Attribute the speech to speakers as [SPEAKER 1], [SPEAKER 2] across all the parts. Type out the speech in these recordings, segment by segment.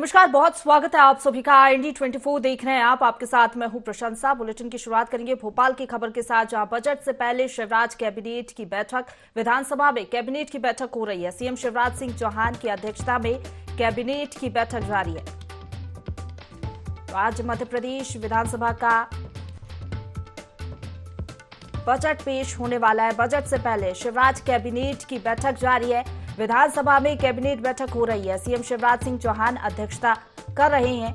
[SPEAKER 1] नमस्कार, बहुत स्वागत है आप सभी का। इंडी 24 देख रहे हैं आप। आपके साथ मैं हूं प्रशंसा। बुलेटिन की शुरुआत करेंगे भोपाल की खबर के साथ, जहां बजट से पहले शिवराज कैबिनेट की बैठक, विधानसभा में कैबिनेट की बैठक हो रही है। सीएम शिवराज सिंह चौहान की अध्यक्षता में कैबिनेट की बैठक जारी है। तो आज मध्य प्रदेश विधानसभा का बजट पेश होने वाला है। बजट से पहले शिवराज कैबिनेट की बैठक जारी है। विधानसभा में कैबिनेट बैठक हो रही है। सीएम शिवराज सिंह चौहान अध्यक्षता कर रहे हैं।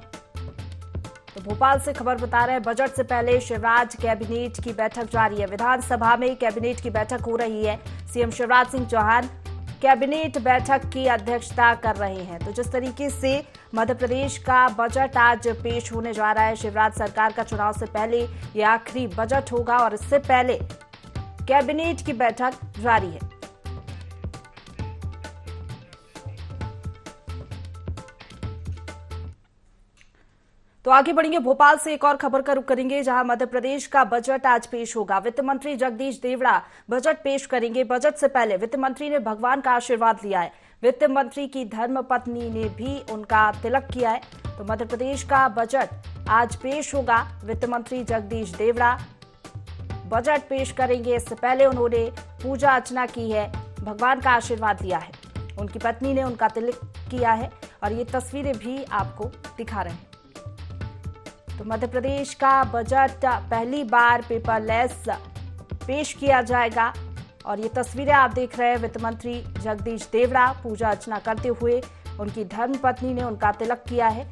[SPEAKER 1] तो भोपाल से खबर बता रहे हैं, बजट से पहले शिवराज कैबिनेट की बैठक जारी है। विधानसभा में कैबिनेट की बैठक हो रही है। सीएम शिवराज सिंह चौहान कैबिनेट बैठक की अध्यक्षता कर रहे हैं। तो जिस तरीके से मध्य प्रदेश का बजट आज पेश होने जा रहा है, शिवराज सरकार का चुनाव से पहले ये आखिरी बजट होगा और इससे पहले कैबिनेट की बैठक जारी है। तो आगे बढ़ेंगे, भोपाल से एक और खबर का रुख करेंगे, जहां मध्य प्रदेश का बजट आज पेश होगा। वित्त मंत्री जगदीश देवड़ा बजट पेश करेंगे। बजट से पहले वित्त मंत्री ने भगवान का आशीर्वाद लिया है। वित्त मंत्री की धर्मपत्नी ने भी उनका तिलक किया है। तो मध्य प्रदेश का बजट आज पेश होगा। वित्त मंत्री जगदीश देवड़ा बजट पेश करेंगे। इससे पहले उन्होंने पूजा अर्चना की है, भगवान का आशीर्वाद लिया है। उनकी पत्नी ने उनका तिलक किया है और ये तस्वीरें भी आपको दिखा रहे हैं। तो मध्य प्रदेश का बजट पहली बार पेपरलेस पेश किया जाएगा और ये तस्वीरें आप देख रहे हैं। वित्त मंत्री जगदीश देवड़ा पूजा अर्चना करते हुए, उनकी धर्मपत्नी ने उनका तिलक किया है।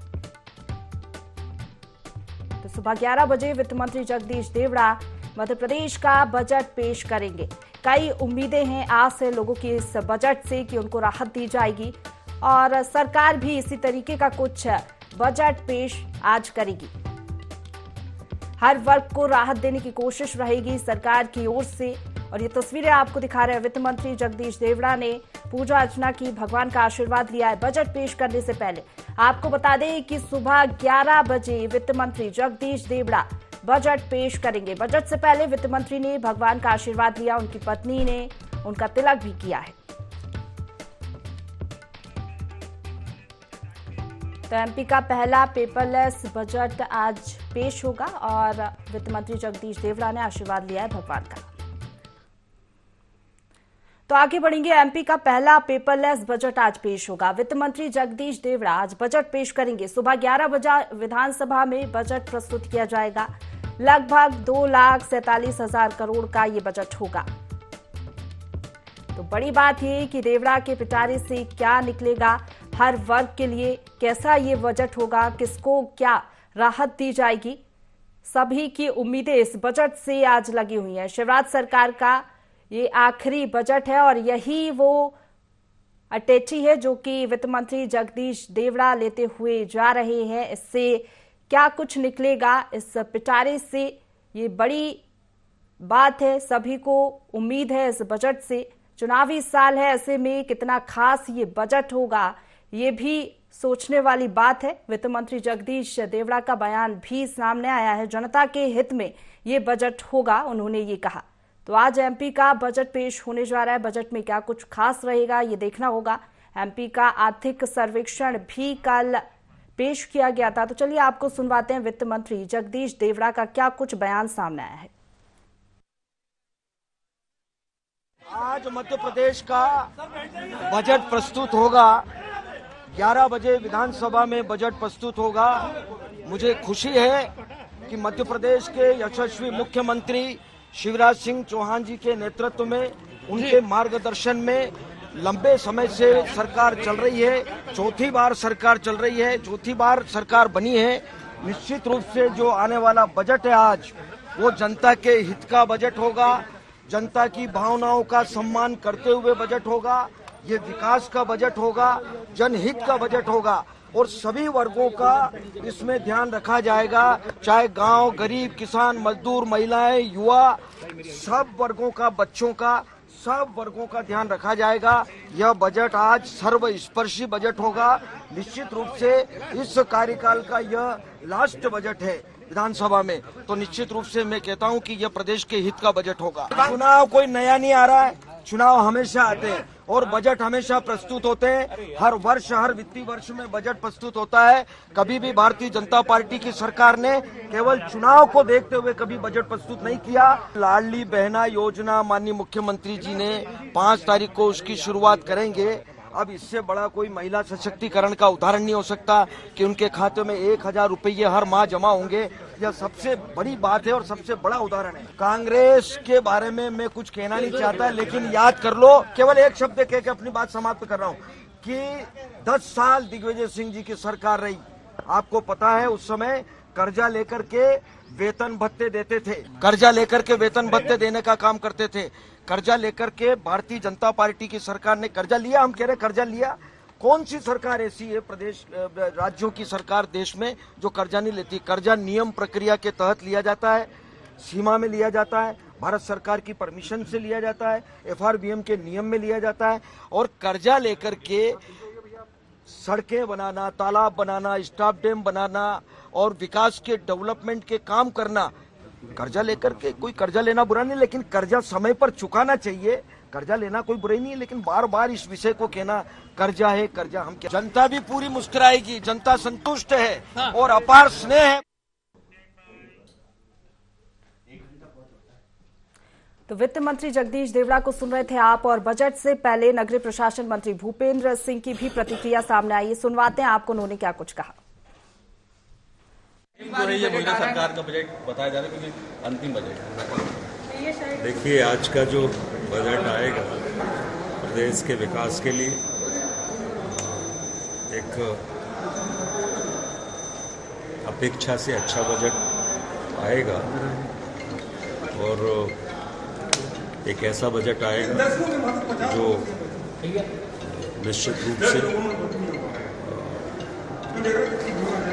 [SPEAKER 1] तो सुबह 11 बजे वित्त मंत्री जगदीश देवड़ा मध्य प्रदेश का बजट पेश करेंगे। कई उम्मीदें हैं, आस है लोगों की इस बजट से कि उनको राहत दी जाएगी और सरकार भी इसी तरीके का कुछ बजट पेश आज करेगी। हर वर्ग को राहत देने की कोशिश रहेगी सरकार की ओर से। और ये तस्वीरें आपको दिखा रहे हैं। वित्त मंत्री जगदीश देवड़ा ने पूजा अर्चना की, भगवान का आशीर्वाद लिया है बजट पेश करने से पहले। आपको बता दें कि सुबह 11 बजे वित्त मंत्री जगदीश देवड़ा बजट पेश करेंगे। बजट से पहले वित्त मंत्री ने भगवान का आशीर्वाद लिया, उनकी पत्नी ने उनका तिलक भी किया है। तो एमपी का पहला पेपरलेस बजट आज पेश होगा और वित्त मंत्री जगदीश देवड़ा ने आशीर्वाद लिया है भगवान का। तो आगे बढ़ेंगे, एमपी का पहला पेपरलेस बजट आज पेश होगा। वित्त मंत्री जगदीश देवड़ा आज बजट पेश करेंगे। सुबह 11 बजे विधानसभा में बजट प्रस्तुत किया जाएगा। लगभग 2,47,000 करोड़ का ये बजट होगा। तो बड़ी बात यह कि देवड़ा के पिटारे से क्या निकलेगा, हर वर्ग के लिए कैसा ये बजट होगा, किसको क्या राहत दी जाएगी, सभी की उम्मीदें इस बजट से आज लगी हुई हैं। शिवराज सरकार का ये आखिरी बजट है और यही वो अटैची है जो कि वित्त मंत्री जगदीश देवड़ा लेते हुए जा रहे हैं। इससे क्या कुछ निकलेगा इस पिटारे से, ये बड़ी बात है। सभी को उम्मीद है इस बजट से। चुनावी साल है, ऐसे में कितना खास ये बजट होगा, ये भी सोचने वाली बात है। वित्त मंत्री जगदीश देवड़ा का बयान भी सामने आया है। जनता के हित में ये बजट होगा, उन्होंने ये कहा। तो आज एमपी का बजट पेश होने जा रहा है। बजट में क्या कुछ खास रहेगा ये देखना होगा। एमपी का आर्थिक सर्वेक्षण भी कल पेश किया गया था। तो चलिए आपको सुनवाते हैं वित्त मंत्री जगदीश देवड़ा का क्या कुछ बयान सामने आया है।
[SPEAKER 2] आज मध्य प्रदेश का बजट प्रस्तुत होगा। 11 बजे विधानसभा में बजट प्रस्तुत होगा। मुझे खुशी है कि मध्य प्रदेश के यशस्वी मुख्यमंत्री शिवराज सिंह चौहान जी के नेतृत्व में, उनके मार्गदर्शन में लंबे समय से सरकार चल रही है। चौथी बार सरकार चल रही है, चौथी बार सरकार बनी है। निश्चित रूप से जो आने वाला बजट है आज, वो जनता के हित का बजट होगा, जनता की भावनाओं का सम्मान करते हुए बजट होगा। ये विकास का बजट होगा, जनहित का बजट होगा और सभी वर्गों का इसमें ध्यान रखा जाएगा। चाहे गांव, गरीब, किसान, मजदूर, महिलाएं, युवा, सब वर्गों का, बच्चों का, सब वर्गों का ध्यान रखा जाएगा। यह बजट आज सर्वस्पर्शी बजट होगा। निश्चित रूप से इस कार्यकाल का यह लास्ट बजट है विधानसभा में, तो निश्चित रूप से मैं कहता हूं कि यह प्रदेश के हित का बजट होगा। चुनाव कोई नया नहीं आ रहा है, चुनाव हमेशा आते हैं और बजट हमेशा प्रस्तुत होते हैं। हर वर्ष, हर वित्तीय वर्ष में बजट प्रस्तुत होता है। कभी भी भारतीय जनता पार्टी की सरकार ने केवल चुनाव को देखते हुए कभी बजट प्रस्तुत नहीं किया। लाडली बहना योजना माननीय मुख्यमंत्री जी ने 5 तारीख को उसकी शुरुआत करेंगे। अब इससे बड़ा कोई महिला सशक्तिकरण का उदाहरण नहीं हो सकता कि उनके खाते में 1000 रुपये हर माह जमा होंगे। यह सबसे बड़ी बात है और सबसे बड़ा उदाहरण है। कांग्रेस के बारे में मैं कुछ कहना नहीं चाहता, लेकिन याद कर लो, केवल एक शब्द कह के अपनी बात समाप्त कर रहा हूँ कि 10 साल दिग्विजय सिंह जी की सरकार रही। आपको पता है उस समय कर्जा लेकर के वेतन भत्ते देते थे, कर्जा लेकर के वेतन भत्ते देने का काम करते थे। कर्जा लेकर के भारतीय जनता पार्टी की सरकार ने कर्जा लिया। हम कह रहे कर्जा लिया। कौन सी सरकार ऐसी है प्रदेश राज्यों की सरकार देश में जो कर्जा नहीं लेती? कर्जा नियम प्रक्रिया के तहत लिया जाता है, सीमा में लिया जाता है, भारत सरकार की परमिशन से लिया जाता है, FRBM के नियम में लिया जाता है। और कर्जा लेकर के सड़कें बनाना, तालाब बनाना, स्टॉप डैम बनाना और विकास के डेवलपमेंट के काम करना, कर्जा लेकर के कोई कर्जा लेना बुरा नहीं, लेकिन कर्जा समय पर चुकाना चाहिए। कर्जा लेना कोई बुराई नहीं है, लेकिन बार बार इस विषय को कहना कर्जा है कर्जा, हम क्या, जनता भी पूरी मुस्कुराएगी, जनता संतुष्ट है और अपार स्नेह है।
[SPEAKER 1] तो वित्त मंत्री जगदीश देवड़ा को सुन रहे थे आप, और बजट से पहले नगरीय प्रशासन मंत्री भूपेंद्र सिंह की भी प्रतिक्रिया सामने आई है। सुनवाते हैं आपको उन्होंने क्या कुछ कहा।
[SPEAKER 3] ये मोदी सरकार का बजट बताया जा रहा है क्योंकि अंतिम बजट।
[SPEAKER 4] देखिए, आज का जो बजट आएगा प्रदेश के विकास के लिए एक अपेक्षा से अच्छा बजट आएगा और एक ऐसा बजट आएगा जो निश्चित रूप से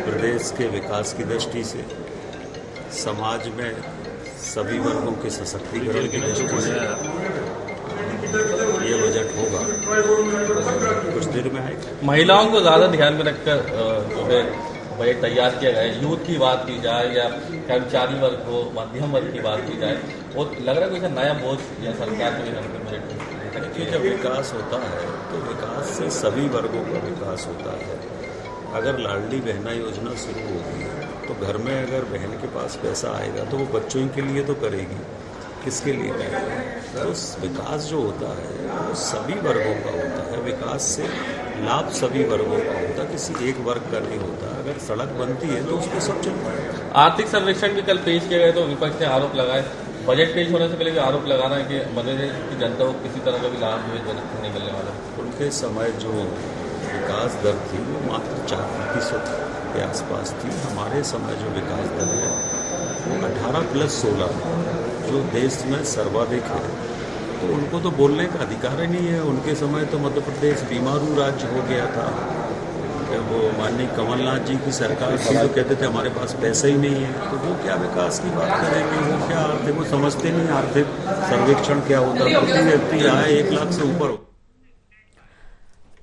[SPEAKER 4] प्रदेश के विकास की दृष्टि से, समाज में सभी वर्गों के सशक्तिकरण की दृष्टि से ये बजट होगा, कुछ देर में आएगा।
[SPEAKER 3] महिलाओं को ज्यादा ध्यान में रखकर जो है बजट तैयार किया गया है। यूथ की बात की जाए या कर्मचारी वर्ग हो, मध्यम वर्ग की बात की जाए, वो लग रहा है कोई नया बोझ या सरकार के बजट।
[SPEAKER 4] देखिए, जब विकास होता है तो विकास से सभी वर्गों का विकास होता है। अगर लाडली बहना योजना शुरू होगी तो घर में अगर बहन के पास पैसा आएगा तो वो बच्चों के लिए तो करेगी, किसके लिए करेगी? तो विकास जो होता है वो सभी वर्गों का होता है। विकास से लाभ सभी वर्गों का होता है, किसी एक वर्ग का नहीं होता। अगर सड़क बनती है तो उसको सब चलता है।
[SPEAKER 3] आर्थिक सर्वेक्षण भी कल पेश किए गए तो विपक्ष ने आरोप लगाए, बजट पेश होने से पहले भी आरोप लगा रहा है कि मध्य प्रदेश की जनता को किसी तरह का भी लाभ जो बजट से नहीं मिलने वाला।
[SPEAKER 4] उनके समय जो विकास दर थी वो मात्र 4% के आसपास थी। हमारे समय जो विकास दर है वो 18+16 जो देश में सर्वाधिक है। तो उनको तो बोलने का अधिकार ही नहीं है। उनके समय तो मध्य प्रदेश बीमारू राज्य हो गया था। वो माननीय कमलनाथ जी की सरकार थी तो कहते थे हमारे पास पैसा ही नहीं है। तो वो क्या विकास की बात करेंगे? वो क्या आर्थिक, वो समझते नहीं आर्थिक सर्वेक्षण क्या होता है। प्रति व्यक्ति आय 1 लाख से ऊपर हो।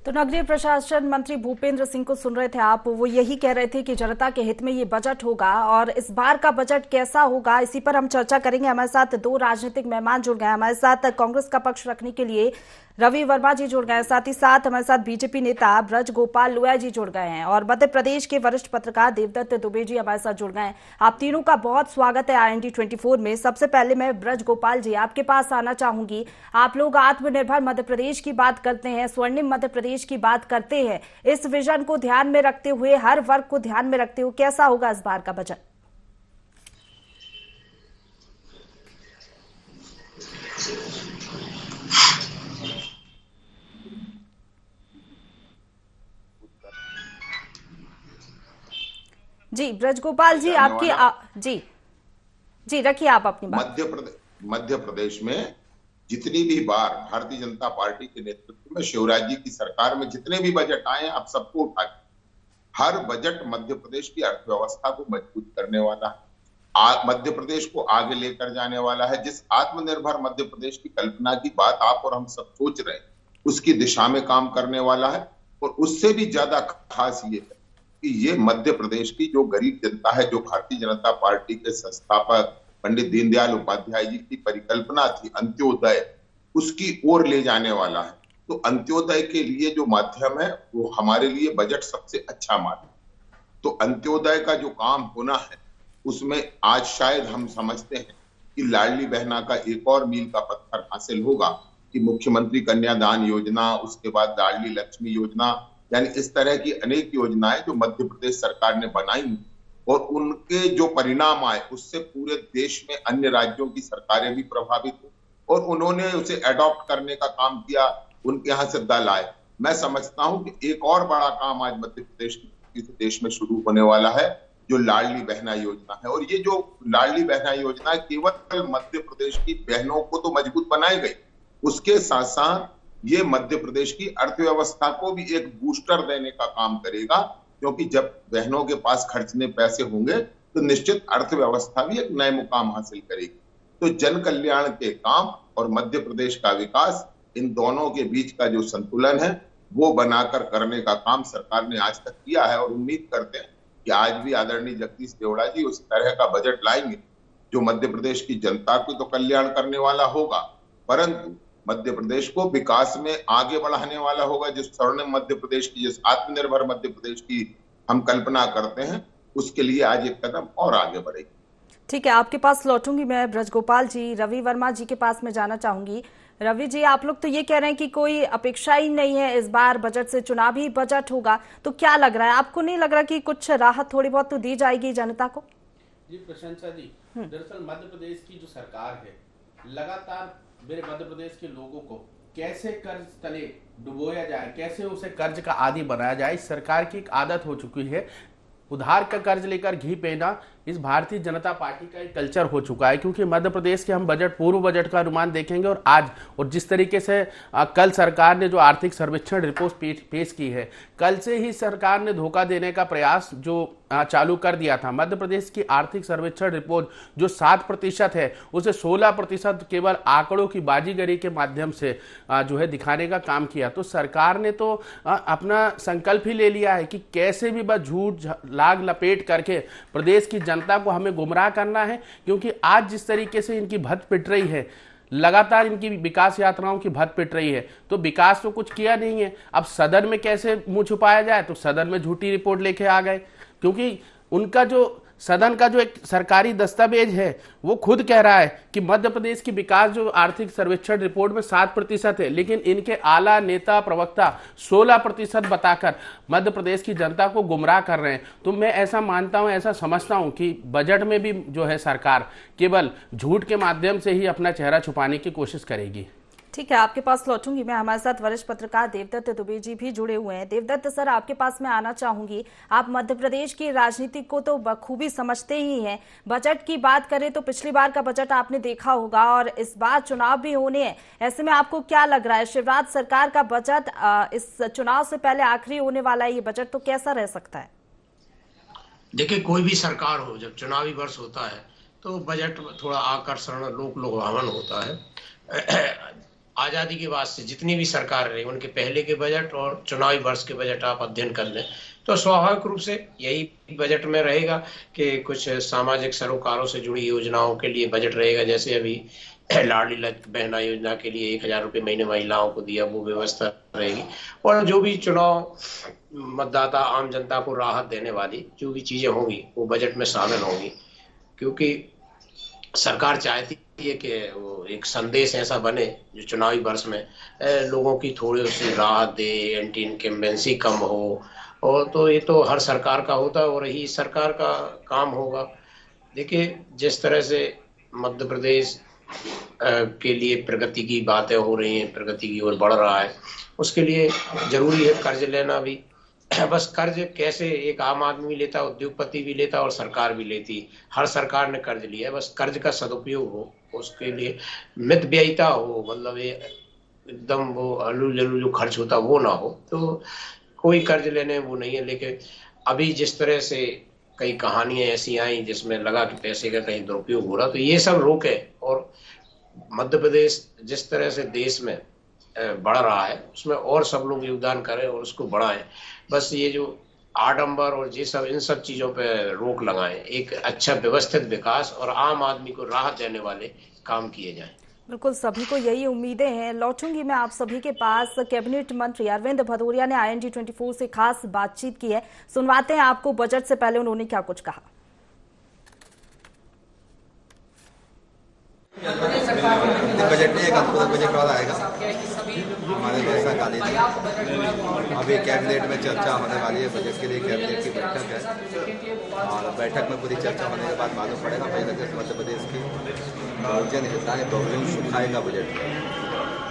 [SPEAKER 1] तो नगरीय प्रशासन मंत्री भूपेंद्र सिंह को सुन रहे थे आप। वो यही कह रहे थे कि जनता के हित में ये बजट होगा और इस बार का बजट कैसा होगा, इसी पर हम चर्चा करेंगे। हमारे साथ 2 राजनीतिक मेहमान जुड़ गए। हमारे साथ कांग्रेस का पक्ष रखने के लिए रवि वर्मा जी जुड़ गए हैं, साथ ही साथ हमारे साथ बीजेपी नेता ब्रज गोपाल लोया जी जुड़ गए हैं और मध्य प्रदेश के वरिष्ठ पत्रकार देवदत्त दुबे जी हमारे साथ जुड़ गए हैं। आप तीनों का बहुत स्वागत है RND 24 में। सबसे पहले मैं ब्रज गोपाल जी आपके पास आना चाहूंगी। आप लोग आत्मनिर्भर मध्य प्रदेश की बात करते हैं, स्वर्णिम मध्य प्रदेश की बात करते हैं। इस विजन को ध्यान में रखते हुए, हर वर्ग को ध्यान में रखते हुए कैसा होगा इस बार का बजट? जी ब्रज गोपाल जी, आपकी जी रखिए आप अपनी बात।
[SPEAKER 5] मध्य प्रदेश में जितनी भी बार भारतीय जनता पार्टी के नेतृत्व में शिवराज जी की सरकार में जितने भी बजट आए आप सबको उठा के, हर बजट मध्य प्रदेश की अर्थव्यवस्था को मजबूत करने वाला है, मध्य प्रदेश को आगे लेकर जाने वाला है। जिस आत्मनिर्भर मध्य प्रदेश की कल्पना की बात आप और हम सब सोच रहे हैं, उसकी दिशा में काम करने वाला है। और उससे भी ज्यादा खास ये है कि ये मध्य प्रदेश की जो गरीब जनता है, जो भारतीय जनता पार्टी के संस्थापक पंडित दीनदयाल उपाध्याय जी की परिकल्पना थी अंत्योदय, उसकी ओर ले जाने वाला है। तो अंत्योदय के लिए जो माध्यम है वो हमारे लिए बजट सबसे अच्छा माध्यम। तो अंत्योदय का जो काम होना है उसमें आज शायद हम समझते हैं कि लाडली बहना का एक और मील का पत्थर हासिल होगा कि मुख्यमंत्री कन्यादान योजना, उसके बाद लाडली लक्ष्मी योजना, यानी इस तरह की अनेक योजनाएं जो मध्य प्रदेश सरकार ने बनाई और उनके जो परिणाम आए उससे पूरे देश में अन्य राज्यों की सरकारें भी प्रभावित हुई और उन्होंने उसे एडॉप्ट करने का काम किया, उनके यहाँ से दल आए। मैं समझता हूं कि एक और बड़ा काम आज मध्य प्रदेश देश में शुरू होने वाला है जो लाडली बहना योजना है। और ये जो लाडली बहना योजना केवल मध्य प्रदेश की बहनों को तो मजबूत बनाएगी, उसके साथ साथ ये मध्य प्रदेश की अर्थव्यवस्था को भी एक बूस्टर देने का काम करेगा, क्योंकि जब बहनों के पास खर्चने पैसे होंगे तो निश्चित अर्थव्यवस्था भी एक नए मुकाम हासिल करेगी। तो जन कल्याण के काम और मध्य प्रदेश का विकास, इन दोनों के बीच का जो संतुलन है वो बनाकर करने का काम सरकार ने आज तक किया है और उम्मीद करते हैं कि आज भी आदरणीय जगदीश देवड़ा जी उस तरह का बजट लाएंगे जो मध्य प्रदेश की जनता को तो कल्याण करने वाला होगा, परंतु मध्य प्रदेश को विकास में आगे बढ़ाने वाला होगा। जिस स्वर्णिम मध्य प्रदेश की, जिस आत्मनिर्भर मध्य प्रदेश की हम कल्पना करते हैं, उसके लिए आज एक कदम और आगे बढ़ेगी।
[SPEAKER 1] ठीक है, आपके पास लौटूंगी मैं। ब्रजगोपाल जी, रवि वर्मा जी के पास में जाना चाहूंगी। रवि जी, आप लोग तो ये कह रहे हैं कि कोई अपेक्षा ही नहीं है इस बार बजट से, चुनावी बजट होगा, तो क्या लग रहा है आपको? नहीं लग रहा कि कुछ राहत थोड़ी बहुत तो दी जाएगी जनता को?
[SPEAKER 6] जी प्रशंसा जी, दरअसल मध्य प्रदेश की जो सरकार है लगातार मेरे मध्य प्रदेश के लोगों को कैसे कर्ज तले डुबोया जाए, कैसे उसे कर्ज का आदी बनाया जाए, इस सरकार की एक आदत हो चुकी है। उधार का कर्ज लेकर घी पीना इस भारतीय जनता पार्टी का एक कल्चर हो चुका है। क्योंकि मध्य प्रदेश के हम बजट, पूर्व बजट का अनुमान देखेंगे और आज, और जिस तरीके से कल सरकार ने जो आर्थिक सर्वेक्षण रिपोर्ट पेश की है, कल से ही सरकार ने धोखा देने का प्रयास जो चालू कर दिया था। मध्य प्रदेश की आर्थिक सर्वेक्षण रिपोर्ट जो 7% है उसे 16% केवल आंकड़ों की बाजीगरी के माध्यम से जो है दिखाने का काम किया। तो सरकार ने तो अपना संकल्प ही ले लिया है कि कैसे भी बस झूठ लाग लपेट करके प्रदेश की जनता को हमें गुमराह करना है। क्योंकि आज जिस तरीके से इनकी भत पिट रही है, लगातार इनकी विकास यात्राओं की भत पिट रही है, तो विकास तो कुछ किया नहीं है। अब सदन में कैसे मुंह छुपाया जाए, तो सदन में झूठी रिपोर्ट लेके आ गए। क्योंकि उनका जो सदन का जो एक सरकारी दस्तावेज है वो खुद कह रहा है कि मध्य प्रदेश की विकास जो आर्थिक सर्वेक्षण रिपोर्ट में 7% है, लेकिन इनके आला नेता प्रवक्ता 16% बताकर मध्य प्रदेश की जनता को गुमराह कर रहे हैं। तो मैं ऐसा मानता हूं, ऐसा समझता हूं कि बजट में भी जो है सरकार केवल झूठ के माध्यम से ही अपना चेहरा छुपाने की कोशिश करेगी।
[SPEAKER 1] ठीक है, आपके पास लौटूंगी मैं। हमारे साथ वरिष्ठ पत्रकार देवदत्त दुबे जी भी जुड़े हुए हैं। देवदत्त सर, आपके पास मैं आना चाहूंगी। आप मध्य प्रदेश की राजनीति को तो बखूबी समझते ही हैं। बजट की बात करें तो पिछली बार का बजट आपने देखा होगा और इस बार चुनाव भी होने हैं, ऐसे में आपको क्या लग रहा है? शिवराज सरकार का बजट इस चुनाव से पहले आखिरी होने वाला है, ये बजट तो कैसा रह सकता है?
[SPEAKER 7] देखिए, कोई भी सरकार हो, जब चुनावी वर्ष होता है तो बजट थोड़ा आकर्षण, लोक लुभावन होता है। आजादी के बाद से जितनी भी सरकार रही, उनके पहले के बजट और चुनावी वर्ष के बजट आप अध्ययन कर लें तो स्वाभाविक रूप से यही बजट में रहेगा कि कुछ सामाजिक सरोकारों से जुड़ी योजनाओं के लिए बजट रहेगा। जैसे अभी लाडली बहना योजना के लिए 1000 रुपये महीने महिलाओं को दिया, वो व्यवस्था रहेगी। और जो भी चुनाव मतदाता, आम जनता को राहत देने वाली जो भी चीजें होंगी वो बजट में शामिल होंगी। क्योंकि सरकार चाहती है कि वो एक संदेश ऐसा बने जो चुनावी वर्ष में लोगों की थोड़ी सी राहत दे, एंटी इनकम्बेंसी कम हो। और तो ये तो हर सरकार का होता है और यही सरकार का काम होगा। देखिए, जिस तरह से मध्य प्रदेश के लिए प्रगति की बातें हो रही हैं, प्रगति की ओर बढ़ रहा है, उसके लिए जरूरी है कर्ज लेना भी। बस कर्ज कैसे एक आम आदमी लेता, उद्योगपति भी लेता और सरकार भी लेती। हर सरकार ने कर्ज लिया है, बस कर्ज का सदुपयोग हो, उसके लिए मित व्ययिता हो, मतलब ये एकदम वो अलू जलू जो खर्च होता वो ना हो। तो कोई कर्ज लेने वो नहीं है। लेकिन अभी जिस तरह से कई कहानियां ऐसी आई जिसमें लगा कि पैसे का कहीं दुरुपयोग हो रहा, तो ये सब रोके और मध्य प्रदेश जिस तरह से देश में बढ़ रहा है उसमें और सब लोग योगदान करें और उसको बढ़ाएं। बस ये जो आडंबर और ये सब, इन सब चीजों पे रोक लगाएं, एक अच्छा व्यवस्थित विकास और आम आदमी को राहत देने वाले काम किए जाएं।
[SPEAKER 1] बिल्कुल, सभी को यही उम्मीदें हैं। लौटूंगी मैं आप सभी के पास। कैबिनेट मंत्री अरविंद भदौरिया ने IND24 से खास बातचीत की है, सुनवाते हैं आपको बजट से पहले उन्होंने क्या कुछ कहा।
[SPEAKER 8] बजट में एक अद्भुत बजट वाला आएगा हमारे देश का गाली थी। अभी कैबिनेट में चर्चा होने वाली है, बजट के लिए कैबिनेट की बैठक है और बैठक में पूरी चर्चा होने के बाद मालूम पड़ेगा। पहले तो मध्य प्रदेश की बहुजन हिताएं बहुजन सुखाए का बजट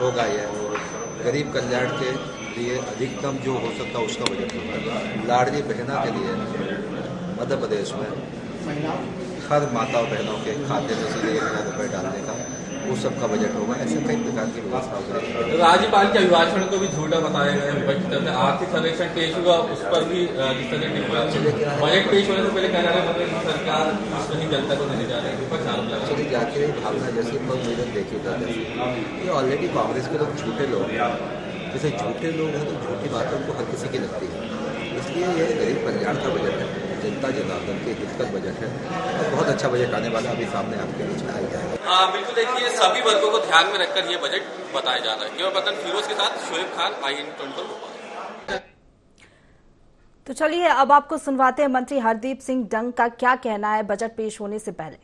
[SPEAKER 8] होगा ये, और गरीब कल्याण के लिए अधिकतम जो हो सकता है उसका बजट होगा। लाडली बहना के लिए मध्य प्रदेश में हर माताओं बहनों के खाते में सीधे 1,000 रुपये डालने का वो सबका बजट होगा। ऐसे कई प्रकार की व्यवस्था होगी।
[SPEAKER 3] राज्यपाल के अभिभाषण को भी झूठा बताया गया विपक्ष की तरफ से। आर्थिक सर्वेक्षण पेश हुआ, उस पर भी जिस तरह बजट पेश होने से पहले कह रहा है सरकार नहीं जनता को देने जा रही है, विपक्ष आरोप लगा।
[SPEAKER 8] चलिए जाके भावना जैसी मेरे देखी था ये ऑलरेडी कांग्रेस के लोग झूठे लोग हैं। जैसे झूठे लोग हैं तो झूठी बातों को हर किसी की लगती है, इसलिए ये गरीब कल्याण का बजट है, जनता जनार्दन के हित का बजट है और बहुत अच्छा बजट आने वाला अभी सामने आपके बीच में आ जाएगा।
[SPEAKER 3] बिल्कुल, देखिए सभी वर्गों को ध्यान में रखकर ये बजट बताया जा रहा है। केवल पतन फिरोज के साथ शोएब खान, IND24।
[SPEAKER 1] तो चलिए अब आपको सुनवाते हैं मंत्री हरदीप सिंह डंग का क्या कहना है बजट पेश होने से पहले।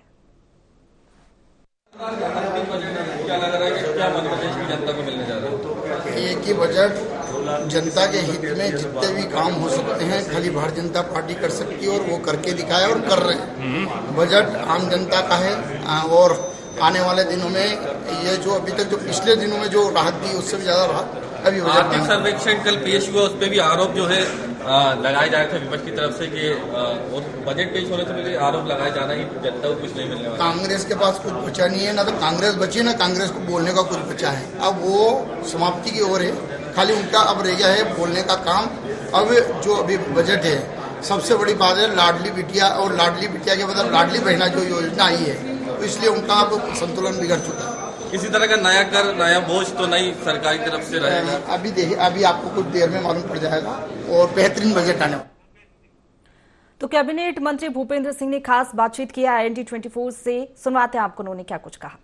[SPEAKER 3] क्या लग रहा है कि क्या मध्य प्रदेश की जनता को मिलने जा रहा है?
[SPEAKER 9] एक ही बजट जनता के हित में जितने भी काम हो सकते हैं खाली भारतीय जनता पार्टी कर सकती है और वो करके दिखाया और कर रहे हैं। बजट आम जनता का है और आने वाले दिनों में ये जो अभी तक जो पिछले दिनों में जो राहत दी उससे भी ज्यादा राहत अभी बजट।
[SPEAKER 3] आर्थिक सर्वेक्षण कल पेश हुआ, उस पर भी आरोप जो है लगाए जा रहे थे विपक्ष की तरफ से कि बजट पेश होने से पहले आरोप लगाए जाना कि जनता को कुछ नहीं मिलने वाला।
[SPEAKER 9] कांग्रेस के पास कुछ बचा नहीं है, ना तो कांग्रेस बची ना कांग्रेस को बोलने का कुछ बचा है। अब वो समाप्ति की ओर है, खाली उनका अब रह गया है बोलने का काम। अब जो अभी बजट है सबसे बड़ी बात है लाडली बिटिया, और लाडली बिटिया के बदले लाडली बहना जो योजना आई है तो इसलिए उनका अब संतुलन बिगड़ चुका है।
[SPEAKER 3] किसी तरह का नया कर, नया बोझ तो नहीं सरकार की तरफ से रहेगा।
[SPEAKER 9] अभी देखिए, अभी आपको कुछ देर में मालूम पड़ जाएगा और बेहतरीन बजट आने।
[SPEAKER 1] तो कैबिनेट मंत्री भूपेंद्र सिंह ने खास बातचीत किया IND24 से, सुनवाते हैं आपको उन्होंने क्या कुछ कहा।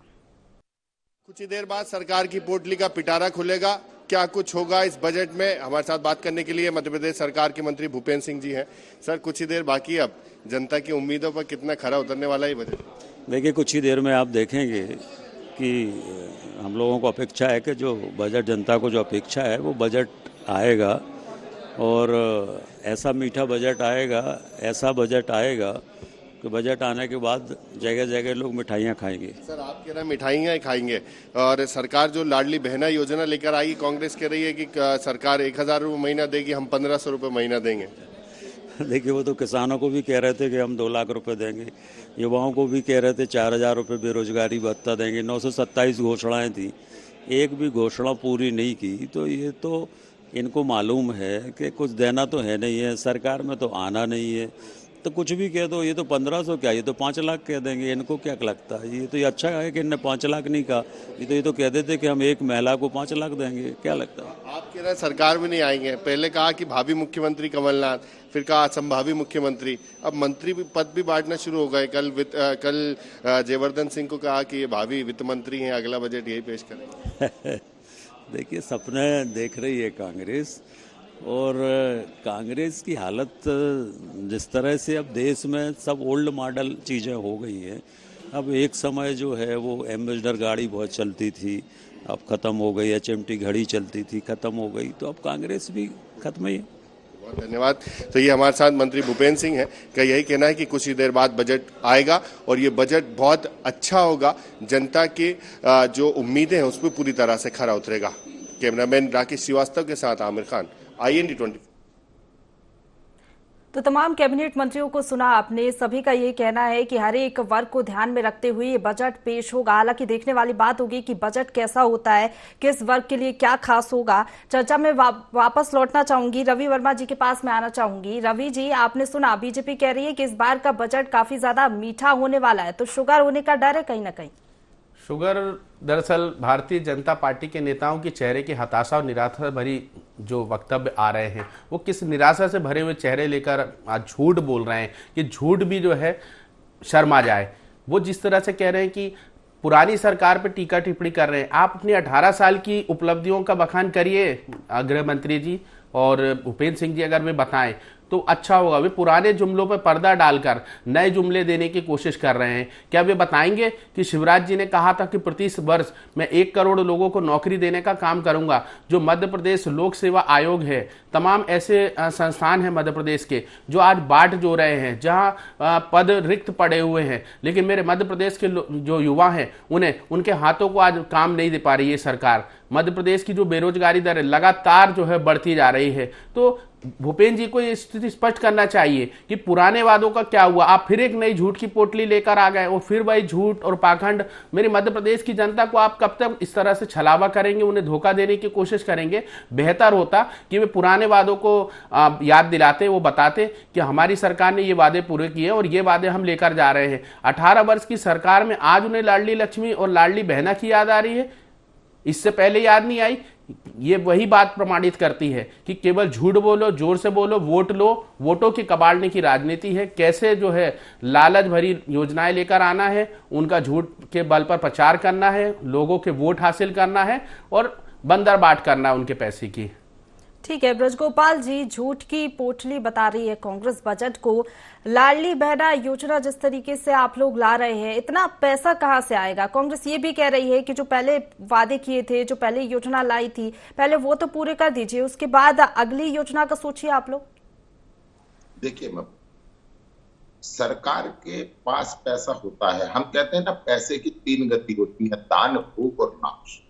[SPEAKER 10] कुछ ही देर बाद सरकार की पोटली का पिटारा खुलेगा। क्या कुछ होगा इस बजट में, हमारे साथ बात करने के लिए मध्य प्रदेश सरकार के मंत्री भूपेंद्र सिंह जी हैं। सर, कुछ ही देर बाकी, अब जनता की उम्मीदों पर कितना खरा उतरने वाला है बजट?
[SPEAKER 4] देखिए, कुछ ही देर में आप देखेंगे कि हम लोगों को अपेक्षा है कि जो बजट, जनता को जो अपेक्षा है वो बजट आएगा और ऐसा मीठा बजट आएगा, ऐसा बजट आएगा कि बजट आने के बाद जगह जगह लोग मिठाइयाँ खाएंगे।
[SPEAKER 10] सर, आप कह रहे हैं मिठाइयाँ खाएंगे, और सरकार जो लाडली बहना योजना लेकर आई, कांग्रेस कह रही है कि सरकार 1,000 रुपये महीना देगी, हम 1,500 रुपये महीना देंगे।
[SPEAKER 4] देखिए, वो तो किसानों को भी कह रहे थे कि हम 2 लाख रुपए देंगे, युवाओं को भी कह रहे थे 4,000 रुपये बेरोजगारी भत्ता देंगे। 927 घोषणाएं थी, एक भी घोषणा पूरी नहीं की। तो ये तो इनको मालूम है कि कुछ देना तो है नहीं है, सरकार में तो आना नहीं है, तो कुछ भी कह दो। ये तो 1,500 क्या, ये तो 5 लाख कह देंगे। इनको क्या लगता है? ये तो ये अच्छा है कि इनने 5 लाख नहीं कहा, ये तो कह देते कि हम एक महिला को 5 लाख देंगे। क्या लगता है?
[SPEAKER 10] आप कह रहे हैं सरकार में नहीं आएंगे, पहले कहा कि भावी मुख्यमंत्री कमलनाथ, फिर कहा संभावी मुख्यमंत्री, अब मंत्री पद भी बांटना शुरू हो गए। कल जयवर्धन सिंह को कहा कि ये भावी वित्त मंत्री हैं, अगला बजट यही पेश करेंगे।
[SPEAKER 4] देखिए, सपने देख रही है कांग्रेस, और कांग्रेस की हालत जिस तरह से अब देश में सब ओल्ड मॉडल चीज़ें हो गई हैं। अब एक समय जो है वो एम्बेसडर गाड़ी बहुत चलती थी, अब ख़त्म हो गई। HMT घड़ी चलती थी, ख़त्म हो गई। तो अब कांग्रेस भी खत्म ही है।
[SPEAKER 10] बहुत धन्यवाद। तो ये हमारे साथ मंत्री भूपेंद्र सिंह हैं, का यही कहना है कि कुछ ही देर बाद बजट आएगा और ये बजट बहुत अच्छा होगा, जनता की जो उम्मीदें हैं उस पर पूरी तरह से खरा उतरेगा। कैमरामैन राकेश श्रीवास्तव के साथ आमिर खान, IND24।
[SPEAKER 1] तो तमाम कैबिनेट मंत्रियों को सुना आपने, सभी का ये कहना है कि हर एक वर्ग को ध्यान में रखते हुए ये बजट पेश होगा। हालांकि देखने वाली बात होगी कि बजट कैसा होता है, किस वर्ग के लिए क्या खास होगा। चर्चा में वापस लौटना चाहूंगी, रवि वर्मा जी के पास में आना चाहूंगी। रवि जी, आपने सुना बीजेपी कह रही है कि इस बार का बजट काफी ज्यादा मीठा होने वाला है, तो शुगर होने का डर है कहीं ना कहीं?
[SPEAKER 6] शुगर दरअसल भारतीय जनता पार्टी के नेताओं के चेहरे की हताशा और निराशा भरी जो वक्तव्य आ रहे हैं, वो किस निराशा से भरे हुए चेहरे लेकर आज झूठ बोल रहे हैं कि झूठ भी जो है शर्मा जाए। वो जिस तरह से कह रहे हैं कि पुरानी सरकार पे टीका टिप्पणी कर रहे हैं। आप अपनी 18 साल की उपलब्धियों का बखान करिए गृह मंत्री जी, और भूपेंद्र सिंह जी अगर वे बताएं तो अच्छा होगा। वे पुराने जुमलों पर पर्दा डालकर नए जुमले देने की कोशिश कर रहे हैं। क्या वे बताएंगे कि शिवराज जी ने कहा था कि प्रति वर्ष मैं 1 करोड़ लोगों को नौकरी देने का काम करूंगा? जो मध्य प्रदेश लोक सेवा आयोग है, तमाम ऐसे संस्थान हैं मध्य प्रदेश के जो आज बाट जो रहे हैं, जहां पद रिक्त पड़े हुए हैं, लेकिन मेरे मध्य प्रदेश के जो युवा हैं उन्हें उनके हाथों को आज काम नहीं दे पा रही है सरकार। मध्य प्रदेश की जो बेरोजगारी दर है लगातार जो है बढ़ती जा रही है। तो भूपेंद्र जी को ये स्थिति स्पष्ट करना चाहिए कि पुराने वादों का क्या हुआ। आप फिर एक नई झूठ की पोटली लेकर आ गए और फिर वही झूठ और पाखंड। मेरे मध्य प्रदेश की जनता को आप कब तक इस तरह से छलावा करेंगे, उन्हें धोखा देने की कोशिश करेंगे? बेहतर होता कि वे पुराने वादों को याद दिलाते, वो बताते कि हमारी सरकार ने ये वादे पूरे किए और ये वादे हम लेकर जा रहे हैं। 18 वर्ष की सरकार में आज उन्हें लाडली लक्ष्मी और लाडली बहना की याद आ रही है, इससे पहले याद नहीं आई। ये वही बात प्रमाणित करती है कि केवल झूठ बोलो, जोर से बोलो, वोट लो, वोटों की कबाड़ने की राजनीति है। कैसे जो है लालच भरी योजनाएं लेकर आना है, उनका झूठ के बल पर प्रचार करना है, लोगों के वोट हासिल करना है और बंदर बाट करना है उनके पैसे की।
[SPEAKER 1] ठीक है ब्रजगोपाल जी, झूठ की पोटली बता रही है कांग्रेस बजट को। लाडली बहना योजना जिस तरीके से आप लोग ला रहे हैं, इतना पैसा कहां से आएगा? कांग्रेस ये भी कह रही है कि जो पहले वादे किए थे, जो पहले योजना लाई थी, पहले वो तो पूरे कर दीजिए, उसके बाद अगली योजना का सोचिए आप लोग।
[SPEAKER 5] देखिए मैम, सरकार के पास पैसा होता है। हम कहते हैं ना, पैसे की 3 गति होती है, दान, भोग और नाश।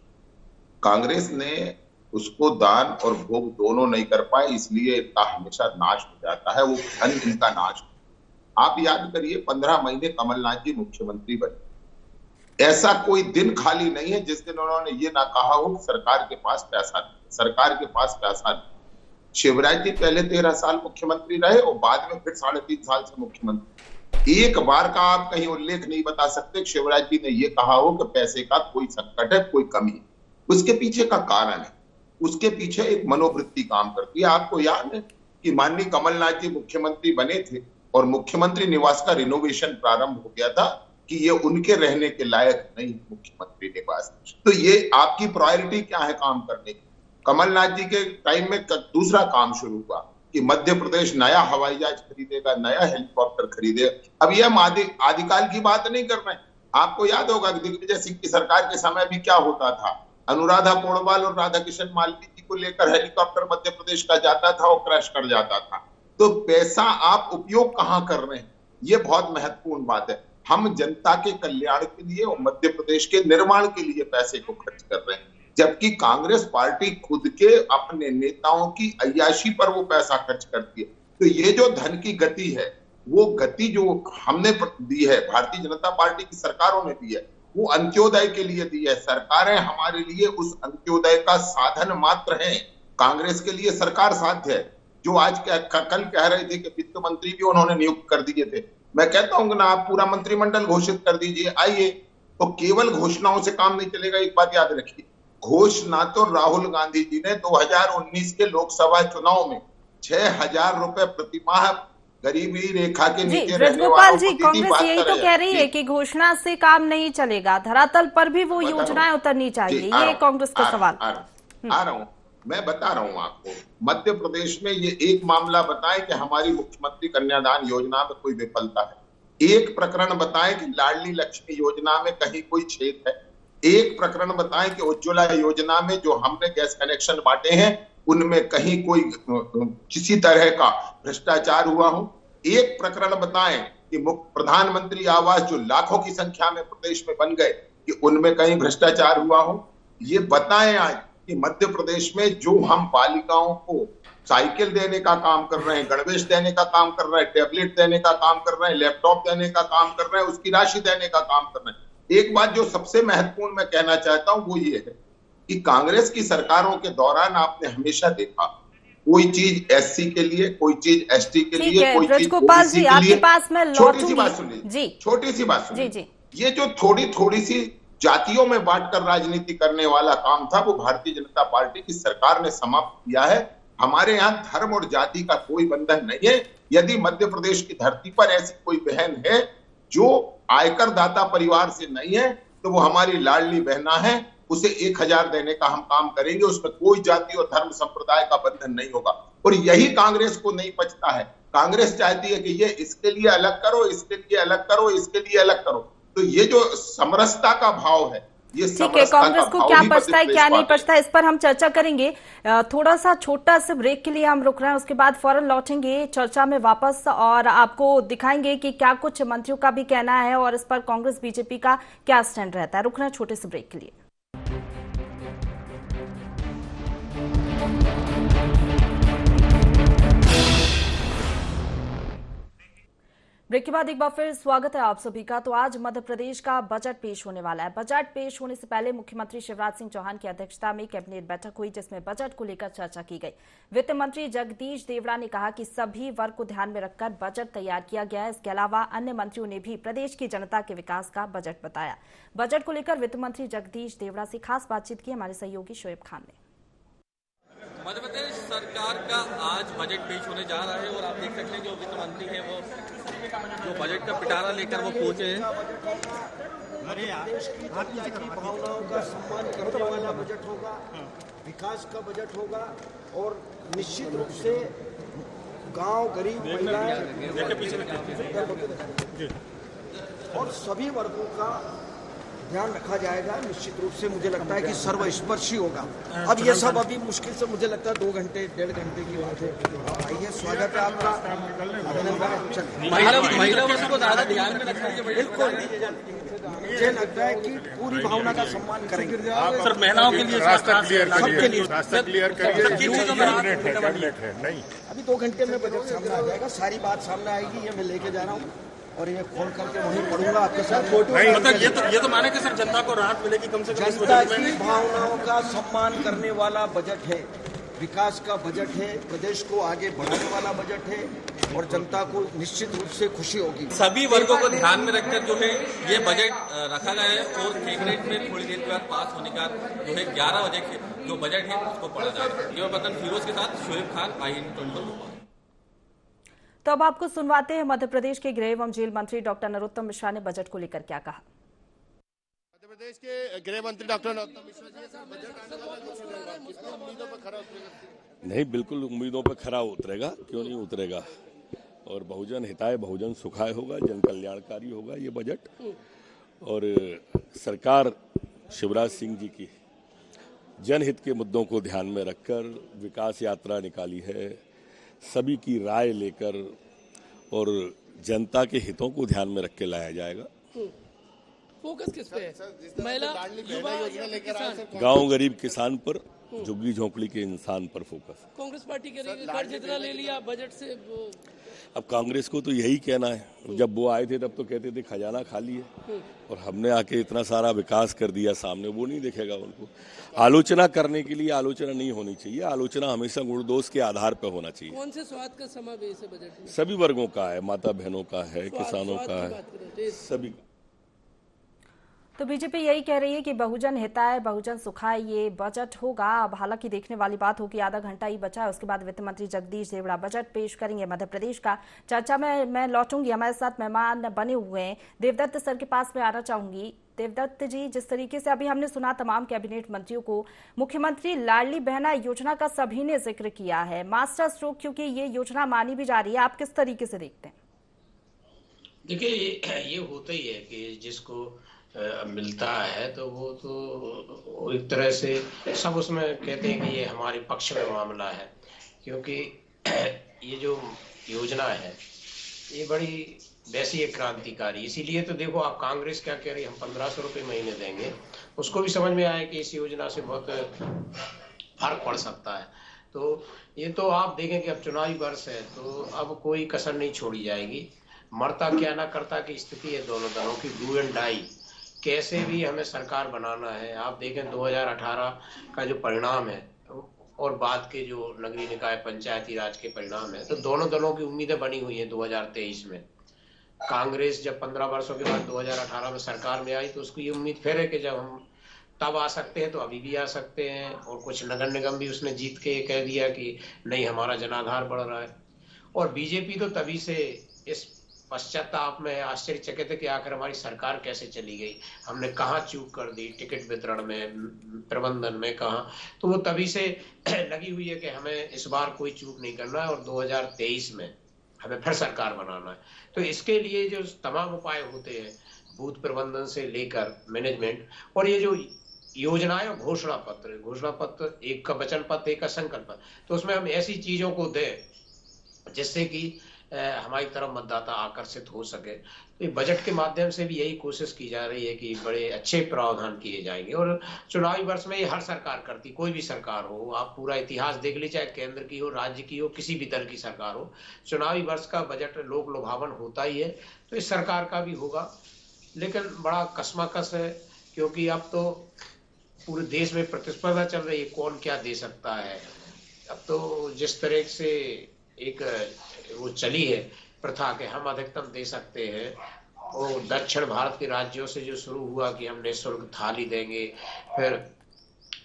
[SPEAKER 5] कांग्रेस ने उसको दान और भोग दोनों नहीं कर पाए, इसलिए इनका हमेशा नाश हो जाता है, वो धन इनका नाश। आप याद करिए, 15 महीने कमलनाथ जी मुख्यमंत्री बने, ऐसा कोई दिन खाली नहीं है जिस दिन उन्होंने ये ना कहा हो सरकार के पास पैसा नहीं, सरकार के पास पैसा नहीं। शिवराज जी पहले 13 साल मुख्यमंत्री रहे और बाद में फिर 3.5 साल से मुख्यमंत्री। एक बार का आप कहीं उल्लेख नहीं बता सकते शिवराज जी ने ये कहा हो कि पैसे का कोई संकट है, कोई कमी है। उसके पीछे का कारण है, उसके पीछे एक मनोवृत्ति काम करती है। आपको याद है कि माननीय कमलनाथ जी मुख्यमंत्री बने थे और मुख्यमंत्री निवास का रिनोवेशन प्रारंभ हो गया था कि ये उनके रहने के लायक नहीं मुख्यमंत्री निवास। तो ये आपकी प्रायोरिटी क्या है काम करने की? कमलनाथ जी के टाइम में दूसरा काम शुरू हुआ कि मध्य प्रदेश नया हवाई जहाज खरीदेगा, नया हेलीकॉप्टर खरीदेगा। अब ये हम आदिकाल की बात नहीं कर रहे हैं। आपको याद होगा कि दिग्विजय सिंह की सरकार के समय भी क्या होता था, अनुराधा पोड़वाल और राधा किशन मालवीय जी को लेकर हेलीकॉप्टर मध्य प्रदेश का जाता था और क्रैश कर जाता था। तो पैसा आप उपयोग कहां कर रहे हैं, ये बहुत महत्वपूर्ण बात है। हम जनता के कल्याण के लिए और मध्य प्रदेश के निर्माण के लिए पैसे को खर्च कर रहे हैं, जबकि कांग्रेस पार्टी खुद के अपने नेताओं की अय्याशी पर वो पैसा खर्च करती है। तो ये जो धन की गति है, वो गति जो हमने दी है, भारतीय जनता पार्टी की सरकारों ने दी है, वो अंत्योदय के लिए दी है। सरकारें हमारे लिए उस अंत्योदय का साधन मात्र हैं। कांग्रेस के लिए सरकार साध्य है। जो आज कल कह रहे थे कि वित्त मंत्री भी उन्होंने नियुक्त कर दिए थे, मैं कहता हूं ना, आप पूरा मंत्रिमंडल घोषित कर दीजिए, आइए। तो केवल घोषणाओं से काम नहीं चलेगा। एक बात याद रखिए, घोषणा तो राहुल गांधी जी ने 2019 के लोकसभा चुनाव में 6,000 रुपए प्रतिमाह गरीबी रेखा के नीचे रहने वालों
[SPEAKER 1] जी, कांग्रेस यही तो कह रही है कि घोषणा से काम नहीं चलेगा, धरातल पर भी वो योजनाएं उतरनी चाहिए। ये कांग्रेस का सवाल।
[SPEAKER 5] आ रहा हूं, मैं बता रहा हूं आपको। मध्य प्रदेश में ये एक मामला बताएं कि हमारी मुख्यमंत्री कन्यादान योजना में कोई विफलता है। एक प्रकरण बताएं कि लाडली लक्ष्मी योजना में कहीं कोई छेद है। एक प्रकरण बताएं कि उज्ज्वला योजना में जो हमने गैस कनेक्शन बांटे हैं उनमें कहीं कोई किसी तरह का भ्रष्टाचार हुआ हो। एक प्रकरण बताएं कि प्रधानमंत्री आवास जो लाखों की संख्या में प्रदेश में बन गए कि उनमें कहीं भ्रष्टाचार हुआ हो। ये बताएं आज कि मध्य प्रदेश में जो हम बालिकाओं को साइकिल देने का काम कर रहे हैं, गणवेश देने का काम कर रहे हैं, टैबलेट देने का काम कर रहे हैं, लैपटॉप देने का काम कर रहे हैं, उसकी राशि देने का काम कर रहे हैं। एक बात जो सबसे महत्वपूर्ण मैं कहना चाहता हूं वो ये है कि कांग्रेस की सरकारों के दौरान आपने हमेशा देखा कोई चीज एससी के लिए, कोई चीज एसटी के लिए, कोई चीज ओबीसी के लिए। छोटी सी बात सुन लीजिए, छोटी सी बात सुन लीजिए। ये जो थोड़ी सी जातियों में बांटकर राजनीति करने वाला काम था वो भारतीय जनता पार्टी की सरकार ने समाप्त किया है। हमारे यहाँ धर्म और जाति का कोई बंधन नहीं है। यदि मध्य प्रदेश की धरती पर ऐसी कोई बहन है जो आयकर दाता परिवार से नहीं है तो वो हमारी लाडली बहना है, उसे 1000 देने का हम काम करेंगे। उसमें कोई जाति और धर्म संप्रदाय का बंधन नहीं होगा। और यही कांग्रेस को नहीं पचता है। कांग्रेस चाहती है कि ये इसके लिए अलग करो, इसके लिए अलग करो, इसके लिए अलग करो। तो ये जो समरसता का भाव है, ये
[SPEAKER 1] ठीक है, कांग्रेस को क्या पचता है क्या नहीं पचता, इस पर हम चर्चा करेंगे। थोड़ा सा छोटा सा ब्रेक के लिए हम रुक रहे हैं, उसके बाद फौरन लौटेंगे चर्चा में वापस और आपको दिखाएंगे कि क्या कुछ मंत्रियों का भी कहना है और इस पर कांग्रेस बीजेपी का क्या स्टैंड रहता है। रुक रहे हैं छोटे से ब्रेक के लिए। ब्रेक के बाद एक बार फिर स्वागत है आप सभी का। तो आज मध्य प्रदेश का बजट पेश होने वाला है। बजट पेश होने से पहले मुख्यमंत्री शिवराज सिंह चौहान की अध्यक्षता में कैबिनेट बैठक हुई, जिसमें बजट को लेकर चर्चा की गई। वित्त मंत्री जगदीश देवड़ा ने कहा कि सभी वर्ग को ध्यान में रखकर बजट तैयार किया गया है। इसके अलावा अन्य मंत्रियों ने भी प्रदेश की जनता के विकास का बजट बताया। बजट को लेकर वित्त मंत्री जगदीश देवड़ा से खास बातचीत की हमारे सहयोगी शोएब खान ने।
[SPEAKER 3] मध्य प्रदेश सरकार का आज बजट पेश होने जा रहा है और आप देख सकते हैं जो वित्त मंत्री हैं वो जो बजट का पिटारा लेकर वो पहुंचे हैं।
[SPEAKER 2] देश की जनता की भावनाओं का सम्मान करने वाला बजट होगा, विकास का बजट होगा और निश्चित रूप से गांव, गरीब, महिलाएं और सभी वर्गों का ध्यान रखा जाएगा। निश्चित रूप से मुझे लगता है कि सर्वस्पर्शी होगा। अब ये सब अभी मुश्किल से मुझे लगता है 2 घंटे 1.5 घंटे की बात है। आइए, स्वागत है आपका।
[SPEAKER 3] महिला वर्ग को ज्यादा ध्यान में रखा है।
[SPEAKER 2] बिल्कुल, मुझे लगता है कि पूरी भावना का सम्मान करेंगे।
[SPEAKER 11] सर, महिलाओं के लिए
[SPEAKER 2] रास्ता क्लियर
[SPEAKER 11] करिए।
[SPEAKER 2] नहीं, अभी 2 घंटे में बजट सामने आ जाएगा, सारी बात सामने आएगी। ये मैं लेके जा रहा हूँ और ये खोल करके वहीं पढ़ूंगा आपके साथ। फोटो
[SPEAKER 11] मतलब ये तो माने कि सर जनता को राहत मिलेगी कम से कम।
[SPEAKER 2] जनता की भावनाओं का सम्मान करने वाला बजट है, विकास का बजट है, प्रदेश को आगे बढ़ाने वाला बजट है और जनता को निश्चित रूप से खुशी होगी।
[SPEAKER 3] सभी वर्गों को ध्यान में रखकर जो है ये बजट रखा गया है और कैबिनेट में थोड़ी देर के बाद पास होने का जो है 11 बजे जो बजट है उसको पढ़ा जाएगा। ये वतन फिरोज के साथ शोएब खान, IN24।
[SPEAKER 1] तो अब आपको सुनवाते हैं मध्य प्रदेश के गृह एवं जेल मंत्री डॉक्टर नरोत्तम मिश्रा ने बजट को लेकर क्या कहा।
[SPEAKER 10] मध्य प्रदेश के गृह मंत्री डॉक्टर नरोत्तम मिश्रा जी, बजट आने वाला कुछ उम्मीदों पर खरा उतरेगा?
[SPEAKER 12] नहीं, बिल्कुल उम्मीदों पर खरा उतरेगा, क्यों नहीं उतरेगा। और बहुजन हिताय बहुजन सुखाय होगा, जन कल्याणकारी होगा ये बजट। और सरकार शिवराज सिंह जी की जनहित के मुद्दों को ध्यान में रखकर विकास यात्रा निकाली है, सभी की राय लेकर और जनता के हितों को ध्यान में रख के लाया जाएगा।
[SPEAKER 11] फोकस किस पे है? महिला, युवा,
[SPEAKER 12] गांव गरीब किसान पर, झुग्गी झोंपड़ी के इंसान पर फोकस।
[SPEAKER 11] कांग्रेस पार्टी कह रही है कर्ज इतना ले लिया बजट से।
[SPEAKER 12] अब कांग्रेस को तो यही कहना है। जब वो आए थे तब तो कहते थे खजाना खाली है और हमने आके इतना सारा विकास कर दिया सामने, वो नहीं देखेगा उनको। आलोचना करने के लिए आलोचना नहीं होनी चाहिए, आलोचना हमेशा गुण दोष के आधार पर होना चाहिए।
[SPEAKER 11] कौन से स्वाद का समावेश है बजट में?
[SPEAKER 12] सभी वर्गों का है, माता बहनों का है, किसानों का है, सभी।
[SPEAKER 1] तो बीजेपी यही कह रही है कि बहुजन हिताय बहुजन सुखाय ये बजट होगा। अब हालांकि देखने वाली बात होगी, आधा घंटा ही बचा है, उसके बाद वित्त मंत्री जगदीश देवड़ा बजट पेश करेंगे मध्य प्रदेश का। चर्चा में मैं लौटूंगी, हमारे साथ मेहमान बने हुए हैं, देवदत्त सर के पास में आना चाहूंगी। देवदत्त जी, जिस तरीके से अभी हमने सुना तमाम कैबिनेट मंत्रियों को, मुख्यमंत्री लाडली बहना योजना का सभी ने जिक्र किया है, मास्टर स्ट्रोक क्योंकि ये योजना मानी भी जा रही है, आप किस तरीके से देखते हैं?
[SPEAKER 7] देखिए, ये होता ही है कि जिसको मिलता है तो वो तो एक तरह से सब उसमें कहते हैं कि ये हमारे पक्ष में मामला है, क्योंकि ये जो योजना है ये बड़ी वैसी एक क्रांतिकारी। इसीलिए तो देखो आप कांग्रेस क्या कह रही है, हम 1500 रुपये महीने देंगे, उसको भी समझ में आया कि इस योजना से बहुत फर्क पड़ सकता है। तो ये तो आप देखें कि अब चुनावी वर्ष है तो अब कोई कसर नहीं छोड़ी जाएगी। मरता क्या ना करता की स्थिति है दोनों दलों की, डू एंड डाई, कैसे भी हमें सरकार बनाना है। आप देखें 2018 का जो परिणाम है और बाद के जो नगरीय निकाय पंचायती राज के परिणाम है, तो दोनों दलों की उम्मीदें बनी हुई हैं 2023 में। कांग्रेस जब 15 वर्षों के बाद 2018 में सरकार में आई तो उसकी ये उम्मीद फिर है कि जब हम तब आ सकते हैं तो अभी भी आ सकते हैं। और कुछ नगर निगम भी उसने जीत के कह दिया कि नहीं, हमारा जनाधार बढ़ रहा है। और बीजेपी तो तभी से इस पश्चाताप में आश्चर्यचकित है कि आखिर हमारी सरकार कैसे चली गई, हमने कहाँ चूक कर दी, टिकट वितरण में, प्रबंधन में कहाँ। तो वो तभी से लगी हुई है कि हमें इस बार कोई चूक नहीं करना है और 2023 में हमें फिर सरकार बनाना है। तो इसके लिए जो तमाम उपाय होते हैं, बूथ प्रबंधन से लेकर मैनेजमेंट, और ये जो योजनाएं और घोषणा पत्र, एक का वचन पत्र, एक का संकल्प पत्र, तो उसमें हम ऐसी चीजों को दें जिससे कि हमारी तरफ मतदाता आकर्षित हो सके। तो बजट के माध्यम से भी यही कोशिश की जा रही है कि बड़े अच्छे प्रावधान किए जाएंगे। और चुनावी वर्ष में ये हर सरकार करती, कोई भी सरकार हो, आप पूरा इतिहास देख लीजिए, चाहे केंद्र की हो, राज्य की हो, किसी भी दल की सरकार हो, चुनावी वर्ष का बजट लोक लुभावन होता ही है। तो इस सरकार का भी होगा, लेकिन बड़ा कशमकश है क्योंकि अब तो पूरे देश में प्रतिस्पर्धा चल रही है, कौन क्या दे सकता है। अब तो जिस तरह से एक वो चली है प्रथा के हम अधिकतम दे सकते हैं, और दक्षिण भारत के राज्यों से जो शुरू हुआ कि हम निःशुल्क थाली देंगे, फिर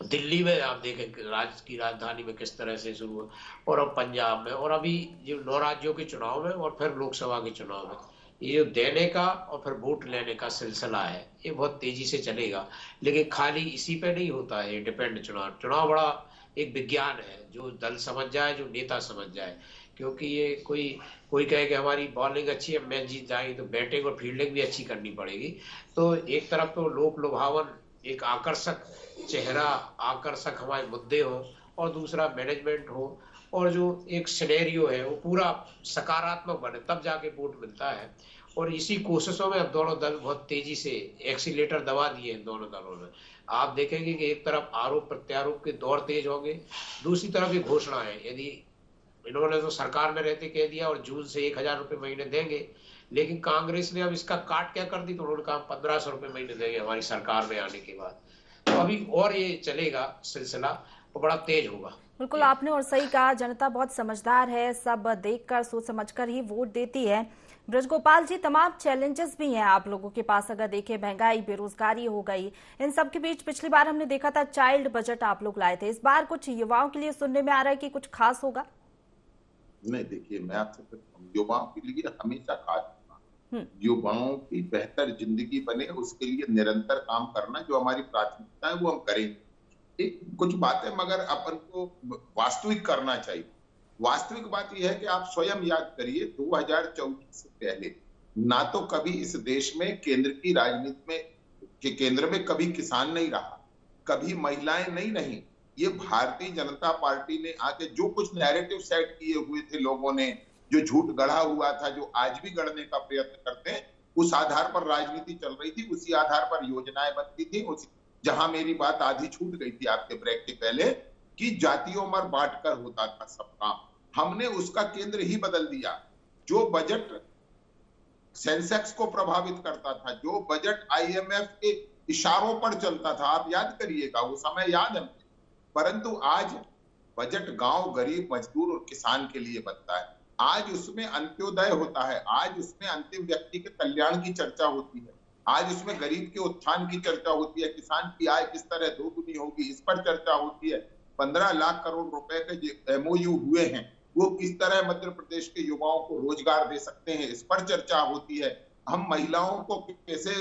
[SPEAKER 7] दिल्ली में आप देखें राज्य की राजधानी में किस तरह से शुरू हुआ, और अब पंजाब में, और अभी जो 9 राज्यों के चुनाव में, और फिर लोकसभा के चुनाव में, ये जो देने का और फिर वोट लेने का सिलसिला है ये बहुत तेजी से चलेगा। लेकिन खाली इसी पे नहीं होता है, डिपेंड चुनाव बड़ा एक विज्ञान है, जो दल समझ जाए, जो नेता समझ जाए। क्योंकि ये कोई कहे कि हमारी बॉलिंग अच्छी है, मैच जीत जाएंगे, तो बैटिंग और फील्डिंग भी अच्छी करनी पड़ेगी। तो एक तरफ तो लोक लुभावन, एक आकर्षक चेहरा, आकर्षक हमारे मुद्दे हो, और दूसरा मैनेजमेंट हो, और जो एक सिनेरियो है वो पूरा सकारात्मक बने, तब जाके वोट मिलता है। और इसी कोशिशों में अब दोनों दल बहुत तेजी से एक्सीलेटर दबा दिए हैं दोनों दलों ने। आप देखेंगे कि एक तरफ आरोप प्रत्यारोप के दौर तेज होंगे, दूसरी तरफ ये घोषणा है, यदि इन्होंने तो सरकार में रहते कह दिया और जून से 1000 रुपए महीने देंगे, लेकिन कांग्रेस ने अब इसका काट क्या कर दी, तो उन्होंने कहा 1500 रुपए महीने देंगे हमारी सरकार में आने के बाद। तो अभी और ये चलेगा सिलसिला, और बड़ा तेज होगा।
[SPEAKER 1] बिल्कुल आपने और सही कहा, जनता बहुत समझदार है, सब देखकर सोच समझकर ही वोट देती है। ब्रजगोपाल जी, तमाम चैलेंजेस भी हैं आप लोगों के पास, अगर देखें महंगाई, बेरोजगारी हो गई, इन सब के बीच पिछली बार हमने देखा था चाइल्ड बजट आप लोग लाए थे, इस बार कुछ युवाओं के लिए सुनने में आ रहा है कि कुछ खास होगा?
[SPEAKER 5] नहीं, देखिए मैं आपसे युवाओं के लिए हमेशा खास, युवाओं की बेहतर जिंदगी बने उसके लिए निरंतर काम करना जो हमारी प्राथमिकता है वो हम करेंगे। एक कुछ बातें मगर अपन को वास्तविक करना चाहिए। वास्तविक बात यह है कि आप स्वयं याद करिए 2024 से पहले ना तो कभी इस देश में केंद्र की राजनीति में के केंद्र में कभी किसान नहीं रहा, कभी महिलाएं नहीं रही। ये भारतीय जनता पार्टी ने आके जो कुछ नैरेटिव सेट किए हुए थे लोगों ने, जो झूठ गढ़ा हुआ था, जो आज भी गढ़ने का प्रयत्न करते हैं, उस आधार पर राजनीति चल रही थी, उसी आधार पर योजनाएं बनती थी। जहां मेरी बात आधी छूट गई थी आपके ब्रेक के पहले कि जातियों में बांटकर होता था सब काम, हमने उसका केंद्र ही बदल दिया। जो बजट सेंसेक्स को प्रभावित करता था, जो बजट IMF के इशारों पर चलता था, आप याद करिएगा, वो समय याद है। परंतु आज बजट गांव, गरीब, मजदूर और किसान के लिए बनता है। आज उसमें अंत्योदय होता है, आज उसमें अंतिम व्यक्ति के कल्याण की चर्चा होती है, आज उसमें गरीब के उत्थान की चर्चा होती है, किसान की आय किस तरह दोगुनी होगी इस पर चर्चा होती है। 15 लाख करोड़ रुपए के MOU हुए हैं, वो किस तरह मध्य प्रदेश के युवाओं को रोजगार दे सकते हैं इस पर चर्चा होती है। हम महिलाओं को कैसे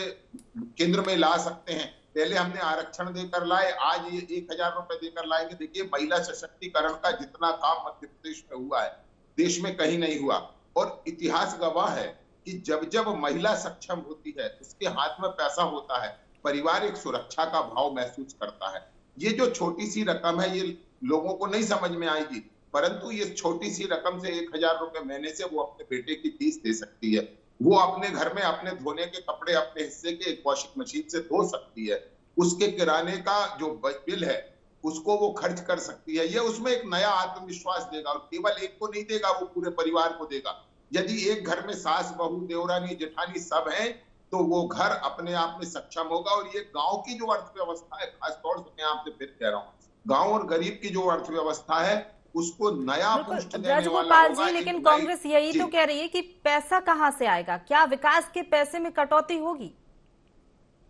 [SPEAKER 5] केंद्र में ला सकते हैं, पहले हमने आरक्षण देकर लाए, आज ये 1000 रुपए देकर लाएंगे। देखिए महिला सशक्तिकरण का जितना काम मध्य प्रदेश में हुआ है देश में कहीं नहीं हुआ, और इतिहास गवाह है कि जब जब महिला सक्षम होती है, उसके हाथ में पैसा होता है, परिवार एक सुरक्षा का भाव महसूस करता है। ये जो छोटी सी रकम है ये लोगों को नहीं समझ में आएगी, परंतु ये छोटी सी रकम से 1000 रुपए महीने से वो अपने बेटे की फीस दे सकती है, वो अपने घर में अपने धोने के कपड़े अपने हिस्से के एक वॉशिंग मशीन से धो सकती है, उसके किराने का जो बिल है उसको वो खर्च कर सकती है। ये उसमें एक नया आत्मविश्वास देगा, और केवल एक को नहीं देगा, वो पूरे परिवार को देगा। यदि एक घर में सास, बहू, देवरानी, जेठानी सब हैं तो वो घर अपने आप में सक्षम होगा। और ये गांव की जो अर्थव्यवस्था है, खासतौर से मैं आपसे फिर कह रहा हूँ, गांव और गरीब की जो अर्थव्यवस्था है उसको नया पुष्ट देने वाला होगा।
[SPEAKER 1] जी, लेकिन कांग्रेस यही तो कह रही है कि पैसा कहां से आएगा, क्या विकास के पैसे में कटौती होगी?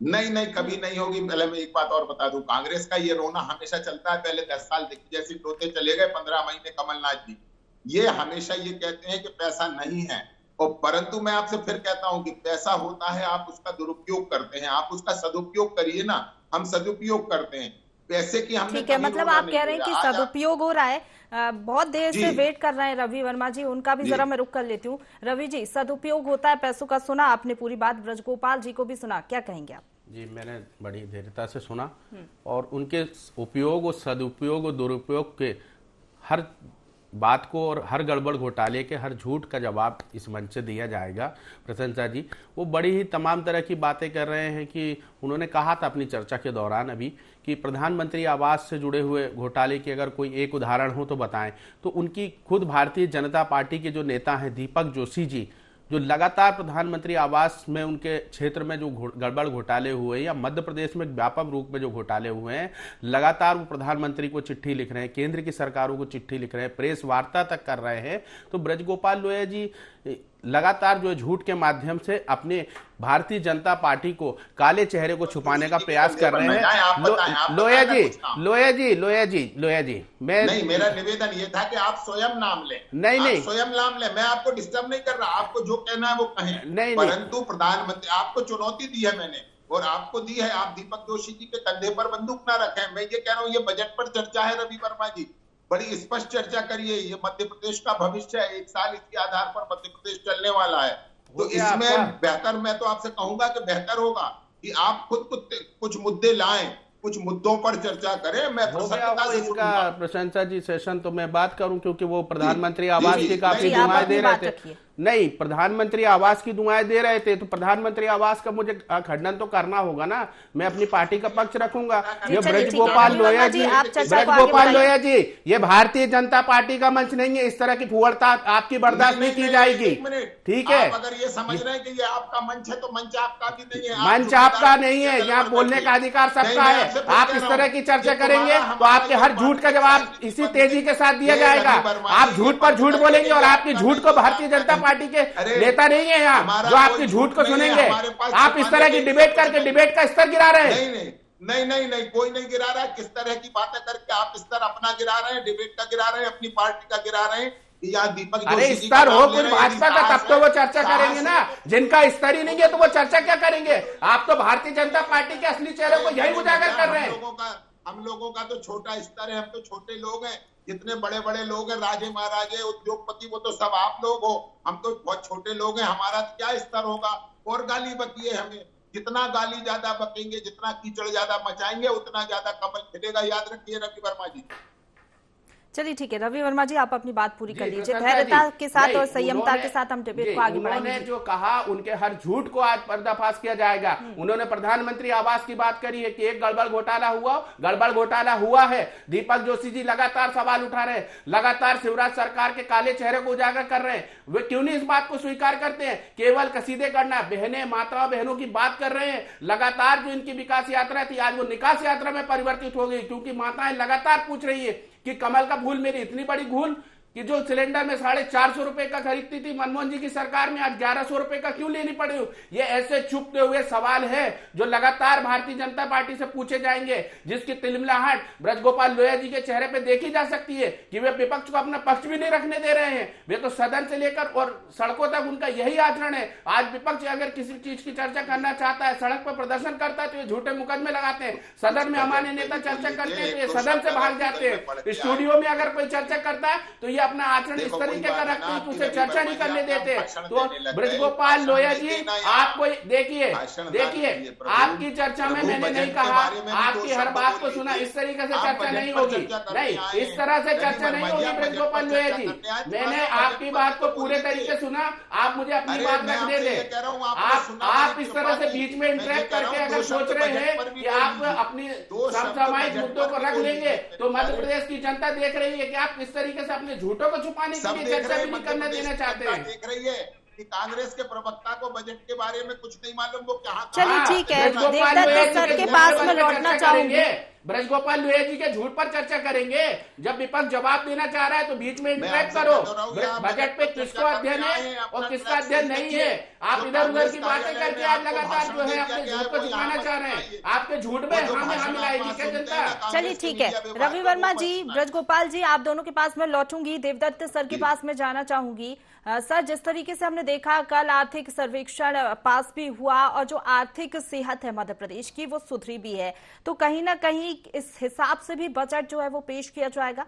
[SPEAKER 5] नहीं, कभी नहीं होगी। पहले मैं एक बात और बता दूं, कांग्रेस का ये रोना हमेशा चलता है। पहले 10 साल देखिए जैसे रोते चले गए 15 महीने कमलनाथ जी, ये हमेशा ये कहते हैं कि पैसा नहीं है, और परंतु मैं आपसे फिर कहता हूं कि पैसा होता है, आप उसका दुरुपयोग करते हैं, आप उसका सदुपयोग करिए ना। हम सदुपयोग करते हैं पैसे की। हमने
[SPEAKER 1] ठीक है, मतलब आप कह रहे हैं कि सदुपयोग हो रहा है। बहुत देर से वेट कर रहे हैं रवि वर्मा जी, उनका भी जरा मैं रुक कर लेती हूँ। रवि जी, सदुपयोग होता है पैसों का, सुना आपने पूरी बात, ब्रजगोपाल जी को भी सुना, क्या कहेंगे आप?
[SPEAKER 6] जी, मैंने बड़ी धैर्यता से सुना और उनके उपयोग और सदुपयोग और दुरुपयोग के हर बात को और हर गड़बड़ घोटाले के हर झूठ का जवाब इस मंच से दिया जाएगा। प्रशंसा जी वो बड़ी ही तमाम तरह की बातें कर रहे हैं कि उन्होंने कहा था अपनी चर्चा के दौरान अभी कि प्रधानमंत्री आवास से जुड़े हुए घोटाले की अगर कोई एक उदाहरण हो तो बताएं। तो उनकी खुद भारतीय जनता पार्टी के जो नेता हैं दीपक जोशी जी, जो लगातार प्रधानमंत्री आवास में उनके क्षेत्र में जो गड़बड़ घोटाले हुए या मध्य प्रदेश में व्यापक रूप में जो घोटाले हुए हैं, लगातार वो प्रधानमंत्री को चिट्ठी लिख रहे हैं, केंद्र की सरकारों को चिट्ठी लिख रहे हैं, प्रेस वार्ता तक कर रहे हैं। तो ब्रजगोपाल लोहिया जी लगातार जो झूठ के माध्यम से अपने भारतीय जनता पार्टी को काले चेहरे को छुपाने का प्रयास कर रहे हैं। लोहिया जी मैं
[SPEAKER 5] नहीं, मेरा निवेदन ये था कि आप स्वयं नाम लें।
[SPEAKER 6] नहीं
[SPEAKER 5] स्वयं नाम लें, मैं आपको डिस्टर्ब नहीं कर रहा, आपको जो कहना है वो कहें।
[SPEAKER 6] नहीं,
[SPEAKER 5] परंतु प्रधानमंत्री आपको चुनौती दी है मैंने, और आपको दी है, आप दीपक जोशी जी के कंधे पर बंदूक ना रखें। मैं ये कह रहा हूँ, ये बजट पर चर्चा है रवि वर्मा जी, बड़ी स्पष्ट चर्चा करिए। ये मध्य प्रदेश का भविष्य है, 1 साल इसके आधार पर मध्य प्रदेश चलने वाला है। तो इसमें बेहतर, मैं तो आपसे कहूंगा कि बेहतर होगा कि आप खुद कुछ मुद्दे लाएं, कुछ मुद्दों पर चर्चा करें। मैं
[SPEAKER 6] इसका प्रशंसा जी सेशन तो मैं बात करूं, क्योंकि वो प्रधानमंत्री आवास की काफी दुआएं दे रहे थे। नहीं, प्रधानमंत्री आवास की दुआएं दे रहे थे, तो प्रधानमंत्री आवास का मुझे खंडन तो करना होगा ना। मैं अपनी पार्टी का पक्ष रखूंगा। ये ब्रजगोपाल लोहिया जी, ये भारतीय जनता पार्टी का मंच नहीं है, इस तरह की फुहड़ता आपकी बर्दाश्त नहीं की जाएगी। ठीक है,
[SPEAKER 5] अगर ये समझ रहे हैं कि ये आपका मंच है तो मंच आपका भी नहीं है।
[SPEAKER 6] मंच आपका नहीं है, यहाँ बोलने का अधिकार सबका है। आप इस तरह की चर्चा करेंगे तो आपके हर झूठ का जवाब इसी तेजी के साथ दिया जाएगा। आप झूठ पर झूठ बोलेंगे और आपकी झूठ को भारतीय जनता पार्टी के नेता नहीं है यहाँ जो आपकी झूठ को सुनेंगे। आप इस तरह की डिबेट करके डिबेट का स्तर गिरा रहे हैं।
[SPEAKER 5] नहीं, कोई नहीं गिरा रहा है। किस तरह की बातें करके आप स्तर अपना गिरा रहे हैं, डिबेट का गिरा रहे हैं, अपनी पार्टी का गिरा रहे हैं। यहाँ दीपक
[SPEAKER 6] अरे स्तर हो कुछ भाजपा का, तब तो वो चर्चा करेंगे ना। जिनका स्तर ही नहीं है तो वो चर्चा क्या करेंगे? आप तो भारतीय जनता पार्टी के असली चेहरे को यही उजागर कर रहे हैं।
[SPEAKER 5] हम लोगों का तो छोटा स्तर है, हम तो छोटे लोग हैं। जितने बड़े बड़े लोग हैं, राजे महाराजे, उद्योगपति, वो तो सब आप लोग हो। हम तो बहुत छोटे लोग हैं, हमारा क्या स्तर होगा? और गाली बकिए हमें। जितना गाली ज्यादा बकेंगे, जितना कीचड़ ज्यादा मचाएंगे, उतना ज्यादा कमल खिलेगा। याद रखिए रवि वर्मा जी।
[SPEAKER 1] चलिए ठीक है रवि वर्मा जी, आप अपनी बात पूरी कर लीजिए। धैर्यता के साथ और संयमता के साथ हम डिबेट को आगे बढ़ाएंगे।
[SPEAKER 6] उन्होंने जो कहा, उनके हर झूठ को आज पर्दाफाश किया जाएगा। उन्होंने प्रधानमंत्री आवास की बात करी है कि एक गड़बड़ घोटाला हुआ है। दीपक जोशी जी लगातार सवाल उठा रहे हैं, लगातार शिवराज सरकार के काले चेहरे को उजागर कर रहे हैं। वे क्यों नहीं इस बात को स्वीकार करते हैं? केवल कसीदे करना, बहनें, माताओं बहनों की बात कर रहे हैं। लगातार जो इनकी विकास यात्रा थी, आज वो निकास यात्रा में परिवर्तित हो गई, क्योंकि माताएं लगातार पूछ रही है कि कमल का फूल मेरी इतनी बड़ी भूल कि जो सिलेंडर में 450 रुपए का खरीदती थी मनमोहन जी की सरकार में, आज 1100 रुपए का क्यों लेनी पड़ी? ये ऐसे छुपते हुए सवाल है जो लगातार भारतीय जनता पार्टी से पूछे जाएंगे, जिसकी तिलमिलाहट ब्रजगोपाल लोहिया जी के चेहरे पे देखी जा सकती है कि वे विपक्ष को अपना पक्ष भी नहीं रखने दे रहे हैं। वे तो सदन से लेकर और सड़कों तक उनका यही आचरण है। आज विपक्ष अगर किसी चीज की चर्चा करना चाहता है, सड़क पर प्रदर्शन करता है, तो ये झूठे मुकदमे लगाते हैं। सदन में हमारे नेता चर्चा करते हैं तो ये सदन से भाग जाते हैं। स्टूडियो में अगर कोई चर्चा करता है तो ये अपना आचरण इस तरीके का रखते हैं कि उसे चर्चा नहीं करने देते। तो ब्रजगोपाल लोहिया जी, आपको देखिए आपकी चर्चा में मैंने नहीं कहा, आपकी हर बात को सुना। इस तरीके से चर्चा नहीं होगी, नहीं इस तरह से चर्चा नहीं होगी। ब्रजगोपाल लोहिया जी, मैंने आपकी बात को पूरे तरीके सुना, आप मुझे अपनी बात रखने दें। आप इस तरह से बीच में इंटरेक्ट करके अगर सोच रहे हैं कि आप अपनी समसामयिक मुद्दों को रख लेंगे, तो मध्य प्रदेश की जनता देख रही है कि आप किस तरीके से अपने झूठों को छुपाने के लिए चर्चा भी नहीं करना देना चाहते हैं।
[SPEAKER 5] देख रही है कि कांग्रेस के प्रवक्ता को बजट के बारे में कुछ नहीं मालूम, वो कहाँ।
[SPEAKER 1] चलिए ठीक है, देवदत्त सर के पास में लौटना चाहूंगी।
[SPEAKER 6] ब्रजगोपाल लोहिया जी के झूठ पर चर्चा करेंगे। जब विपक्ष जवाब देना चाह रहा है तो बीच में इंटरेक्ट करो। बजट पे किसको अध्ययन है और किसका अध्ययन नहीं है। आप इधर उधर की बातें करके आप लगातार जो है अपने झूठ को छुपाना चाह रहे हैं। आपके झूठ में हाँ मिलाएगी क्या जनता?
[SPEAKER 1] चलिए ठीक है, रवि वर्मा जी, ब्रजगोपाल जी, आप दोनों के पास में लौटूंगी। देवदत्त सर के पास में जाना चाहूंगी। सर, जिस तरीके से हमने देखा कल आर्थिक सर्वेक्षण पास भी हुआ और जो आर्थिक सेहत है मध्य प्रदेश की वो सुधरी भी है, तो कहीं ना कहीं इस हिसाब से भी बजट जो है वो पेश किया जाएगा।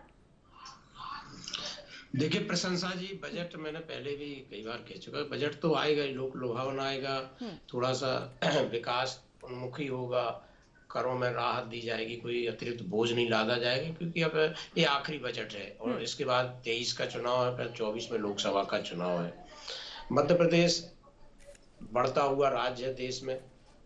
[SPEAKER 7] देखिए प्रशंसा जी, बजट मैंने पहले भी कई बार कह चुका है, बजट तो आएगा ही, लोक लुभावना आएगा, थोड़ा सा विकास उन्मुखी होगा, करों में राहत दी जाएगी, कोई अतिरिक्त बोझ नहीं लादा जाएगा, क्योंकि अब ये आखिरी बजट है और इसके बाद 23 का चुनाव है, फिर 24 में लोकसभा का चुनाव है। मध्य प्रदेश बढ़ता हुआ राज्य है देश में,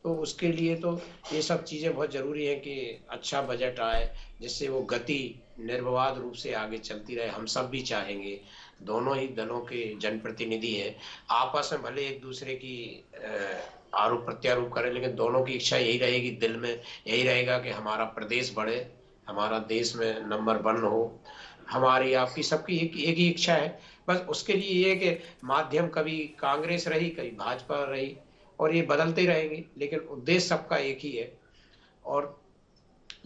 [SPEAKER 7] तो उसके लिए तो ये सब चीजें बहुत जरूरी है कि अच्छा बजट आए जिससे वो गति निर्विवाद रूप से आगे चलती रहे। हम सब भी चाहेंगे, दोनों ही दलों के जनप्रतिनिधि हैं, आपस में भले एक दूसरे की आरोप प्रत्यारोप करें, लेकिन दोनों की इच्छा यही रहेगी, दिल में यही रहेगा कि हमारा प्रदेश बढ़े, हमारा देश में नंबर 1 हो। हमारी आपकी सबकी एक ही इच्छा है, बस उसके लिए ये कि माध्यम कभी कांग्रेस रही, कभी भाजपा रही, और ये बदलते रहेंगे, लेकिन उद्देश्य सबका एक ही है। और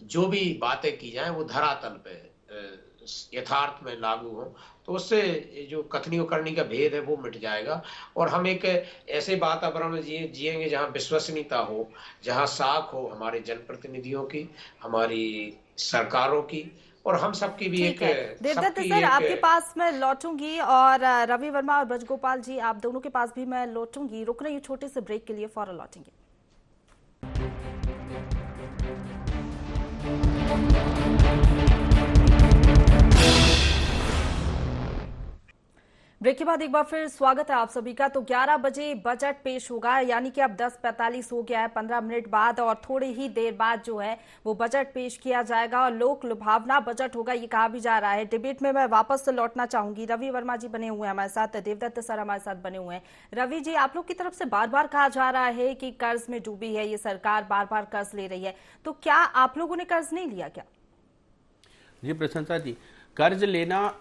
[SPEAKER 7] जो भी बातें की जाए वो धरातल पे यथार्थ में लागू हो, तो उससे जो कथनी करनी का भेद है वो मिट जाएगा और हम एक ऐसे वातावरण में जिएंगे जहां विश्वसनीयता हो, जहां साख हो हमारे जनप्रतिनिधियों की, हमारी सरकारों की और हम सबकी भी एक।
[SPEAKER 1] देवदत्त सर, आपके पास मैं लौटूंगी और रवि वर्मा और ब्रजगोपाल जी, आप दोनों के पास भी मैं लौटूंगी। रुक रही हूँ छोटे से ब्रेक के लिए, फौरन लौटेंगे। ब्रेक के बाद एक बार फिर स्वागत है आप सभी का। तो 11 बजे बजट पेश होगा, यानी कि अब 10:45 हो गया है, 15 मिनट बाद और थोड़ी ही देर बाद जो है वो बजट पेश किया जाएगा और लोक लुभावना बजट होगा ये कहा भी जा रहा है। डिबेट में मैं वापस से लौटना चाहूंगी। रवि वर्मा जी बने हुए हैं हमारे साथ, देवदत्त सर हमारे साथ बने हुए हैं। रवि जी, आप लोग की तरफ से बार बार कहा जा रहा है कि कर्ज में डूबी है ये सरकार, बार बार कर्ज ले रही है, तो क्या आप लोगों ने कर्ज नहीं लिया क्या?
[SPEAKER 6] जी प्रशंसा जी, कर्ज लेना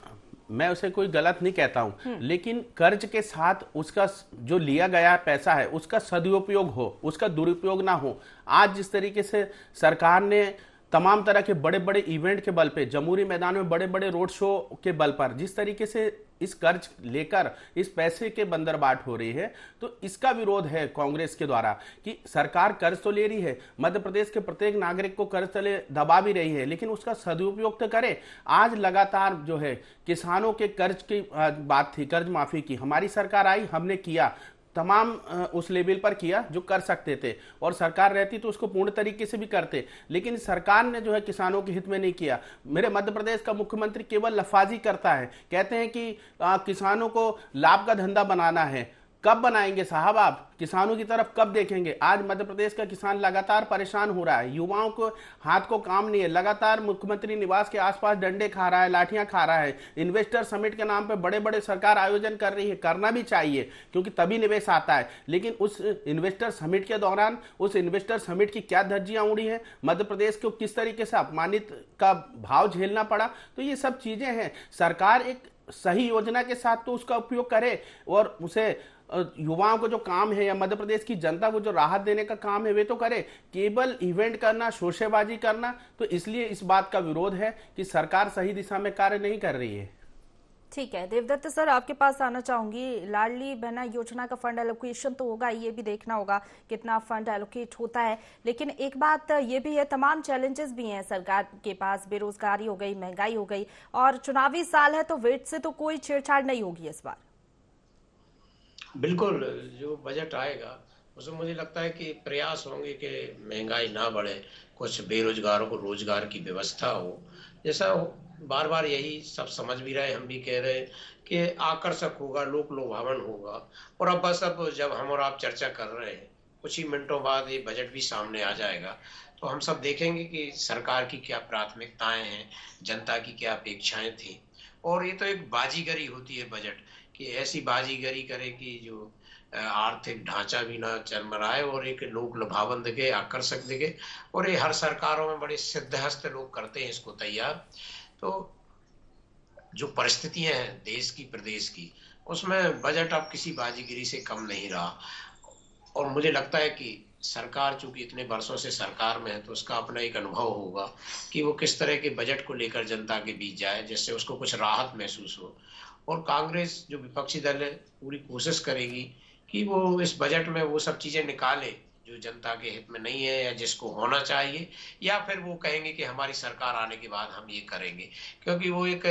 [SPEAKER 6] मैं उसे कोई गलत नहीं कहता हूं, लेकिन कर्ज के साथ उसका जो लिया गया पैसा है उसका सदुपयोग हो, उसका दुरुपयोग ना हो। आज जिस तरीके से सरकार ने तमाम तरह के बड़े बड़े इवेंट के बल पे, जमहूरी मैदान में बड़े बड़े रोड शो के बल पर जिस तरीके से इस कर्ज लेकर इस पैसे के बंदरबाट हो रही है, तो इसका विरोध है कांग्रेस के द्वारा कि सरकार कर्ज तो ले रही है, मध्य प्रदेश के प्रत्येक नागरिक को कर्ज तले दबा भी रही है, लेकिन उसका सदुपयोग तो करे। आज लगातार जो है किसानों के कर्ज की बात थी, कर्ज माफी की, हमारी सरकार आई, हमने किया, तमाम उस लेवल पर किया जो कर सकते थे, और सरकार रहती तो उसको पूर्ण तरीके से भी करते, लेकिन सरकार ने जो है किसानों के हित में नहीं किया। मेरे मध्य प्रदेश का मुख्यमंत्री केवल लफाजी करता है, कहते हैं कि किसानों को लाभ का धंधा बनाना है। कब बनाएंगे साहब? आप किसानों की तरफ कब देखेंगे? आज मध्य प्रदेश का किसान लगातार परेशान हो रहा है, युवाओं को हाथ को काम नहीं है, लगातार मुख्यमंत्री निवास के आसपास डंडे खा रहा है, लाठियां खा रहा है। इन्वेस्टर समिट के नाम पे बड़े बड़े सरकार आयोजन कर रही है, करना भी चाहिए क्योंकि तभी निवेश आता है, लेकिन उस इन्वेस्टर समिट के दौरान उस इन्वेस्टर समिट की क्या धज्जियां उड़ी है, मध्य प्रदेश को किस तरीके से अपमानित का भाव झेलना पड़ा, तो ये सब चीजें हैं। सरकार एक सही योजना के साथ तो उसका उपयोग करे और उसे युवाओं को जो काम है या मध्य प्रदेश की जनता को जो राहत देने का काम है वे तो करे। केवल इवेंट करना, शोशेबाजी करना, तो इसलिए इस बात का विरोध है कि सरकार सही दिशा में कार्य नहीं कर रही है।
[SPEAKER 1] ठीक है, देवदत्त सर आपके पास आना चाहूंगी। लाडली बहना योजना का फंड एलोकेशन तो होगा, ये भी देखना होगा कितना फंड एलोकेट होता है, लेकिन एक बात ये भी है, तमाम चैलेंजेस भी हैं सरकार के पास, बेरोजगारी हो गई, महंगाई हो गई, और चुनावी साल है तो वेट से तो कोई छेड़छाड़ नहीं होगी इस बार।
[SPEAKER 7] बिल्कुल, जो बजट आएगा उसमें मुझे लगता है कि प्रयास होंगे कि महंगाई ना बढ़े, कुछ बेरोजगारों को रोजगार की व्यवस्था हो, जैसा बार बार यही सब समझ भी रहे, हम भी कह रहे हैं कि आकर्षक होगा, लोक लुभावन होगा। और अब बस अब जब हम और आप चर्चा कर रहे हैं, कुछ ही मिनटों बाद ये बजट भी सामने आ जाएगा, तो हम सब देखेंगे कि सरकार की क्या प्राथमिकताएं हैं, जनता की क्या अपेक्षाएं थी। और ये तो एक बाजीगरी होती है बजट, कि ऐसी बाजीगरी करे कि जो आर्थिक ढांचा भी ना चरमराए और एक लोक लुभावन दिखे, आकर्षक दिखे। और ये हर सरकारों में बड़े सिद्धहस्त लोग करते हैं इसको तैयार। तो जो परिस्थितियां हैं देश की, प्रदेश की, उसमें बजट अब किसी बाजीगिरी से कम नहीं रहा। और मुझे लगता है कि सरकार चूंकि इतने वर्षों से सरकार में है तो उसका अपना एक अनुभव होगा कि वो किस तरह के बजट को लेकर जनता के बीच जाए जिससे उसको कुछ राहत महसूस हो। और कांग्रेस जो विपक्षी दल है पूरी कोशिश करेगी कि वो इस बजट में वो सब चीजें निकाले जो जनता के हित में नहीं है या जिसको होना चाहिए, या फिर वो कहेंगे कि हमारी सरकार आने के बाद हम ये करेंगे, क्योंकि वो एक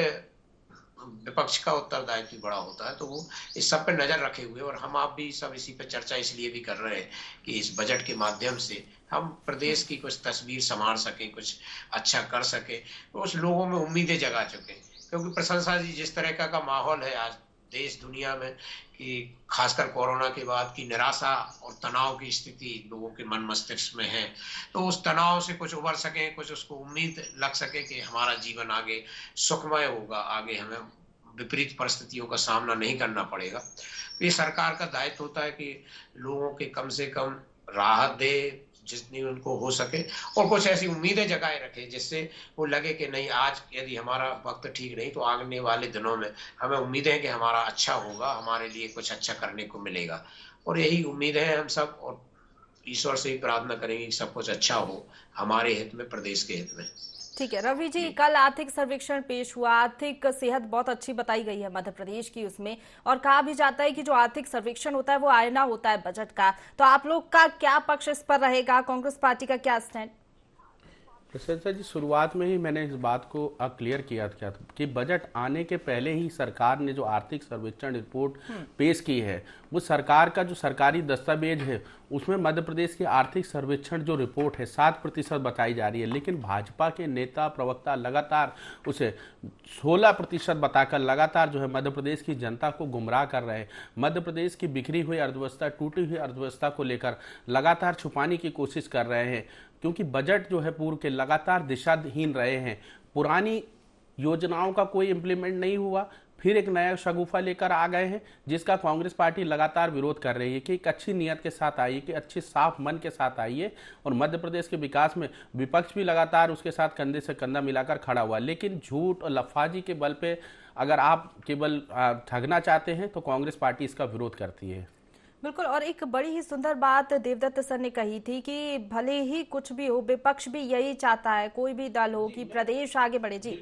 [SPEAKER 7] विपक्ष का उत्तरदायित्व बड़ा होता है। तो वो इस सब पे नजर रखे हुए, और हम आप भी सब इसी पे चर्चा इसलिए भी कर रहे हैं कि इस बजट के माध्यम से हम प्रदेश की कुछ तस्वीर संवार सकें, कुछ अच्छा कर सके, उस लोगों में उम्मीदें जगा चुके। क्योंकि प्रशंसा जी जिस तरह का माहौल है आज देश दुनिया में कि खासकर कोरोना के बाद की निराशा और तनाव की स्थिति लोगों के मन मस्तिष्क में है, तो उस तनाव से कुछ उबर सके, कुछ उसको उम्मीद लग सके कि हमारा जीवन आगे सुखमय होगा, आगे हमें विपरीत परिस्थितियों का सामना नहीं करना पड़ेगा। ये सरकार का दायित्व होता है कि लोगों के कम से कम राहत दे जितनी उनको हो सके, और कुछ ऐसी उम्मीदें जगाए रखे जिससे वो लगे कि नहीं, आज यदि हमारा वक्त ठीक नहीं तो आने वाले दिनों में हमें उम्मीदें हैं कि हमारा अच्छा होगा, हमारे लिए कुछ अच्छा करने को मिलेगा। और यही उम्मीद है हम सब, और ईश्वर से ही प्रार्थना करेंगे कि सब कुछ अच्छा हो हमारे हित में, प्रदेश के हित में।
[SPEAKER 1] ठीक है रवि जी, कल आर्थिक सर्वेक्षण पेश हुआ, आर्थिक सेहत बहुत अच्छी बताई गई है मध्य प्रदेश की उसमें, और कहा भी जाता है कि जो आर्थिक सर्वेक्षण होता है वो आईना होता है बजट का। तो आप लोग का क्या पक्ष इस पर रहेगा, कांग्रेस पार्टी का क्या स्टैंड?
[SPEAKER 6] प्रशंसा जी, शुरुआत में ही मैंने इस बात को क्लियर किया था कि बजट आने के पहले ही सरकार ने जो आर्थिक सर्वेक्षण रिपोर्ट पेश की है, वो सरकार का जो सरकारी दस्तावेज है उसमें मध्य प्रदेश की आर्थिक सर्वेक्षण जो रिपोर्ट है 7% बताई जा रही है, लेकिन भाजपा के नेता प्रवक्ता लगातार उसे 16% बताकर लगातार जो है मध्य प्रदेश की जनता को गुमराह कर रहे हैं। मध्य प्रदेश की बिखरी हुई अर्थव्यवस्था, टूटी हुई अर्थव्यवस्था को लेकर लगातार छुपाने की कोशिश कर रहे हैं, क्योंकि बजट जो है पूर्व के लगातार दिशाहीन रहे हैं। पुरानी योजनाओं का कोई इम्प्लीमेंट नहीं हुआ, फिर एक नया शगुफा लेकर आ गए हैं जिसका कांग्रेस पार्टी लगातार विरोध कर रही है कि एक अच्छी नीयत के साथ आइए, कि अच्छे साफ मन के साथ आइए, और मध्य प्रदेश के विकास में विपक्ष भी लगातार उसके साथ कंधे से कंधा मिलाकर खड़ा हुआ। लेकिन झूठ और लफाजी के बल पे अगर आप केवल ठगना चाहते हैं तो कांग्रेस पार्टी इसका विरोध करती है।
[SPEAKER 1] बिल्कुल, और एक बड़ी ही सुंदर बात देवदत्त सर ने कही थी कि भले ही कुछ भी हो, विपक्ष भी यही चाहता है, कोई भी दल हो, कि प्रदेश आगे बढ़े। जी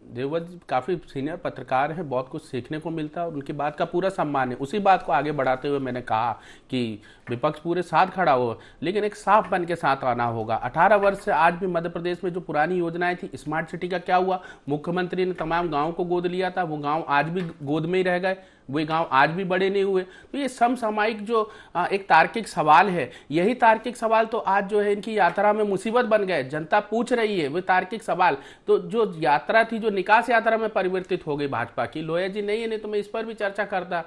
[SPEAKER 6] देवदत्त काफी सीनियर पत्रकार हैं, बहुत कुछ सीखने को मिलता है और उनकी बात का पूरा सम्मान है। उसी बात को आगे बढ़ाते हुए मैंने कहा कि विपक्ष पूरे साथ खड़ा हो, लेकिन एक साफ मन के साथ आना होगा। 18 वर्ष से आज भी मध्य प्रदेश में जो पुरानी योजनाएं थी, स्मार्ट सिटी का क्या हुआ? मुख्यमंत्री ने तमाम गाँव को गोद लिया था, वो गाँव आज भी गोद में ही रह गए, वे गांव आज भी बड़े नहीं हुए। तो ये समसामयिक जो एक तार्किक सवाल है, यही तार्किक सवाल तो आज जो है इनकी यात्रा में मुसीबत बन गए। जनता पूछ रही है वो तार्किक सवाल, तो जो यात्रा थी जो निकास यात्रा में परिवर्तित हो गई भाजपा की। लोहिया जी नहीं है, नहीं तो मैं इस पर भी चर्चा करता।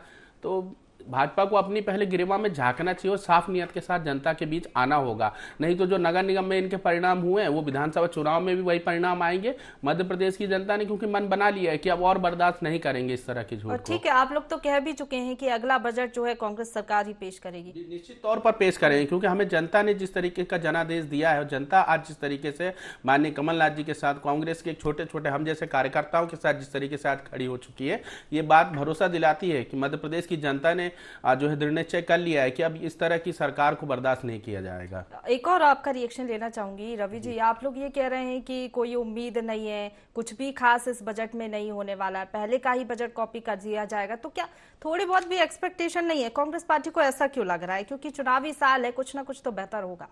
[SPEAKER 6] तो भाजपा को अपनी पहले गिरेवा में झांकना चाहिए और साफ नियत के साथ जनता के बीच आना होगा, नहीं तो जो नगर निगम में इनके परिणाम हुए हैं वो विधानसभा चुनाव में भी वही परिणाम आएंगे। मध्य प्रदेश की जनता ने क्योंकि मन बना लिया है कि अब और बर्दाश्त नहीं करेंगे इस तरह की झूठ।
[SPEAKER 1] ठीक है, आप लोग तो कह भी चुके हैं कि अगला बजट जो है कांग्रेस सरकार ही पेश करेगी।
[SPEAKER 6] निश्चित तौर पर पेश करेंगे, क्योंकि हमें जनता ने जिस तरीके का जनादेश दिया है और जनता आज जिस तरीके से माननीय कमलनाथ जी के साथ, कांग्रेस के छोटे छोटे हम जैसे कार्यकर्ताओं के साथ जिस तरीके से आज खड़ी हो चुकी है, ये बात भरोसा दिलाती है कि मध्य प्रदेश की जनता ने जो है निश्चय कर लिया है कि अब इस तरह की सरकार को बर्दाश्त नहीं किया जाएगा।
[SPEAKER 1] एक और आपका रिएक्शन लेना चाहूंगी रवि जी, आप लोग ये कह रहे हैं कि कोई उम्मीद नहीं है, कुछ भी खास इस बजट में नहीं होने वाला है, पहले का ही बजट कॉपी कर दिया जाएगा, तो क्या थोड़ी बहुत भी एक्सपेक्टेशन नहीं है? कांग्रेस पार्टी को ऐसा क्यों लग रहा है? क्योंकि चुनावी साल है, कुछ ना कुछ तो बेहतर होगा।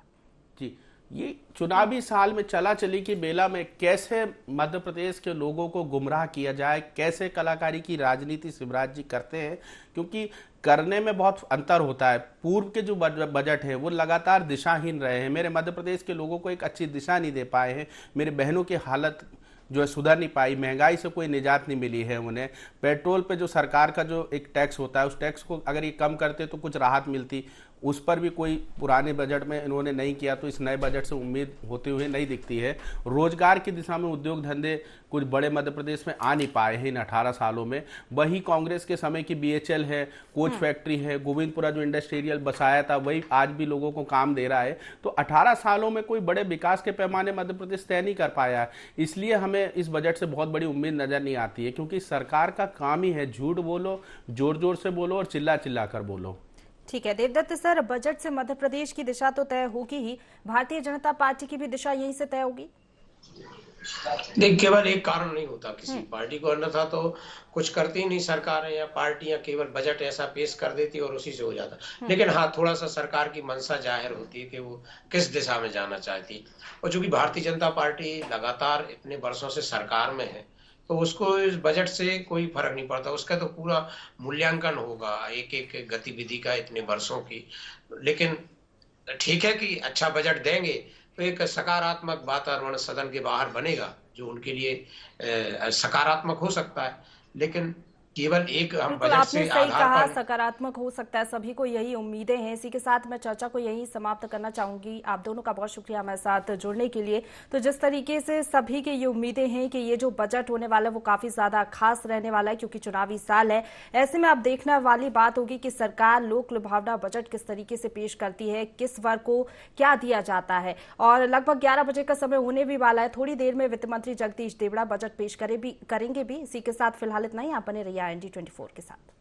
[SPEAKER 6] जी, ये चुनावी साल में चला चली की बेला में कैसे मध्य प्रदेश के लोगों को गुमराह किया जाए, कैसे कलाकारी की राजनीति शिवराज जी करते हैं, क्योंकि करने में बहुत अंतर होता है। पूर्व के जो बजट है वो लगातार दिशाहीन रहे हैं, मेरे मध्य प्रदेश के लोगों को एक अच्छी दिशा नहीं दे पाए हैं, मेरे बहनों की हालत जो है सुधर नहीं पाई, महंगाई से कोई निजात नहीं मिली है उन्हें। पेट्रोल पे जो सरकार का जो एक टैक्स होता है उस टैक्स को अगर ये कम करते तो कुछ राहत मिलती। उस पर भी कोई पुराने बजट में इन्होंने नहीं किया, तो इस नए बजट से उम्मीद होते हुए नहीं दिखती है। रोजगार की दिशा में उद्योग धंधे कुछ बड़े मध्य प्रदेश में आ नहीं पाए हैं इन 18 सालों में। वही कांग्रेस के समय की BHL है, कोच फैक्ट्री है, गोविंदपुरा जो इंडस्ट्रियल बसाया था वही आज भी लोगों को काम दे रहा है। तो 18 सालों में कोई बड़े विकास के पैमाने मध्य प्रदेश तय नहीं कर पाया है, इसलिए हमें इस बजट से बहुत बड़ी उम्मीद नजर नहीं आती है, क्योंकि सरकार का काम ही है झूठ बोलो, जोर जोर से बोलो और चिल्ला चिल्ला कर बोलो।
[SPEAKER 1] ठीक है देवदत्त सर, बजट से मध्य प्रदेश की दिशा तो तय होगी ही, भारतीय जनता पार्टी की भी दिशा यहीं से तय होगी?
[SPEAKER 7] देख, केवल एक कारण नहीं होता किसी पार्टी को, अन्यथा तो कुछ करती ही नहीं सरकारें या पार्टियां, केवल बजट ऐसा पेश कर देती और उसी से हो जाता। लेकिन हाँ, थोड़ा सा सरकार की मंशा जाहिर होती है कि वो किस दिशा में जाना चाहती। और चूंकि भारतीय जनता पार्टी लगातार इतने वर्षों से सरकार में है, तो उसको इस बजट से कोई फर्क नहीं पड़ता, उसका तो पूरा मूल्यांकन होगा एक एक गतिविधि का इतने वर्षों की। लेकिन ठीक है कि अच्छा बजट देंगे तो एक सकारात्मक वातावरण सदन के बाहर बनेगा जो उनके लिए सकारात्मक हो सकता है। लेकिन केवल एक हम बजट से
[SPEAKER 1] आधार कहा सकारात्मक हो सकता है, सभी को यही उम्मीदें हैं। इसी के साथ मैं चर्चा को यही समाप्त करना चाहूंगी। आप दोनों का बहुत शुक्रिया हमारे साथ जुड़ने के लिए। तो जिस तरीके से सभी की ये उम्मीदें हैं कि ये जो बजट होने वाला है वो काफी ज्यादा खास रहने वाला है, क्योंकि चुनावी साल है। ऐसे में अब देखने वाली बात होगी कि सरकार लोक लुभावना बजट किस तरीके से पेश करती है, किस वर्ग को क्या दिया जाता है। और लगभग 11 बजे का समय होने भी वाला है। थोड़ी देर में वित्त मंत्री जगदीश देवड़ा बजट पेश करेंगे भी। इसी के साथ फिलहाल इतना ही। आप बने रहिए ND24 के साथ।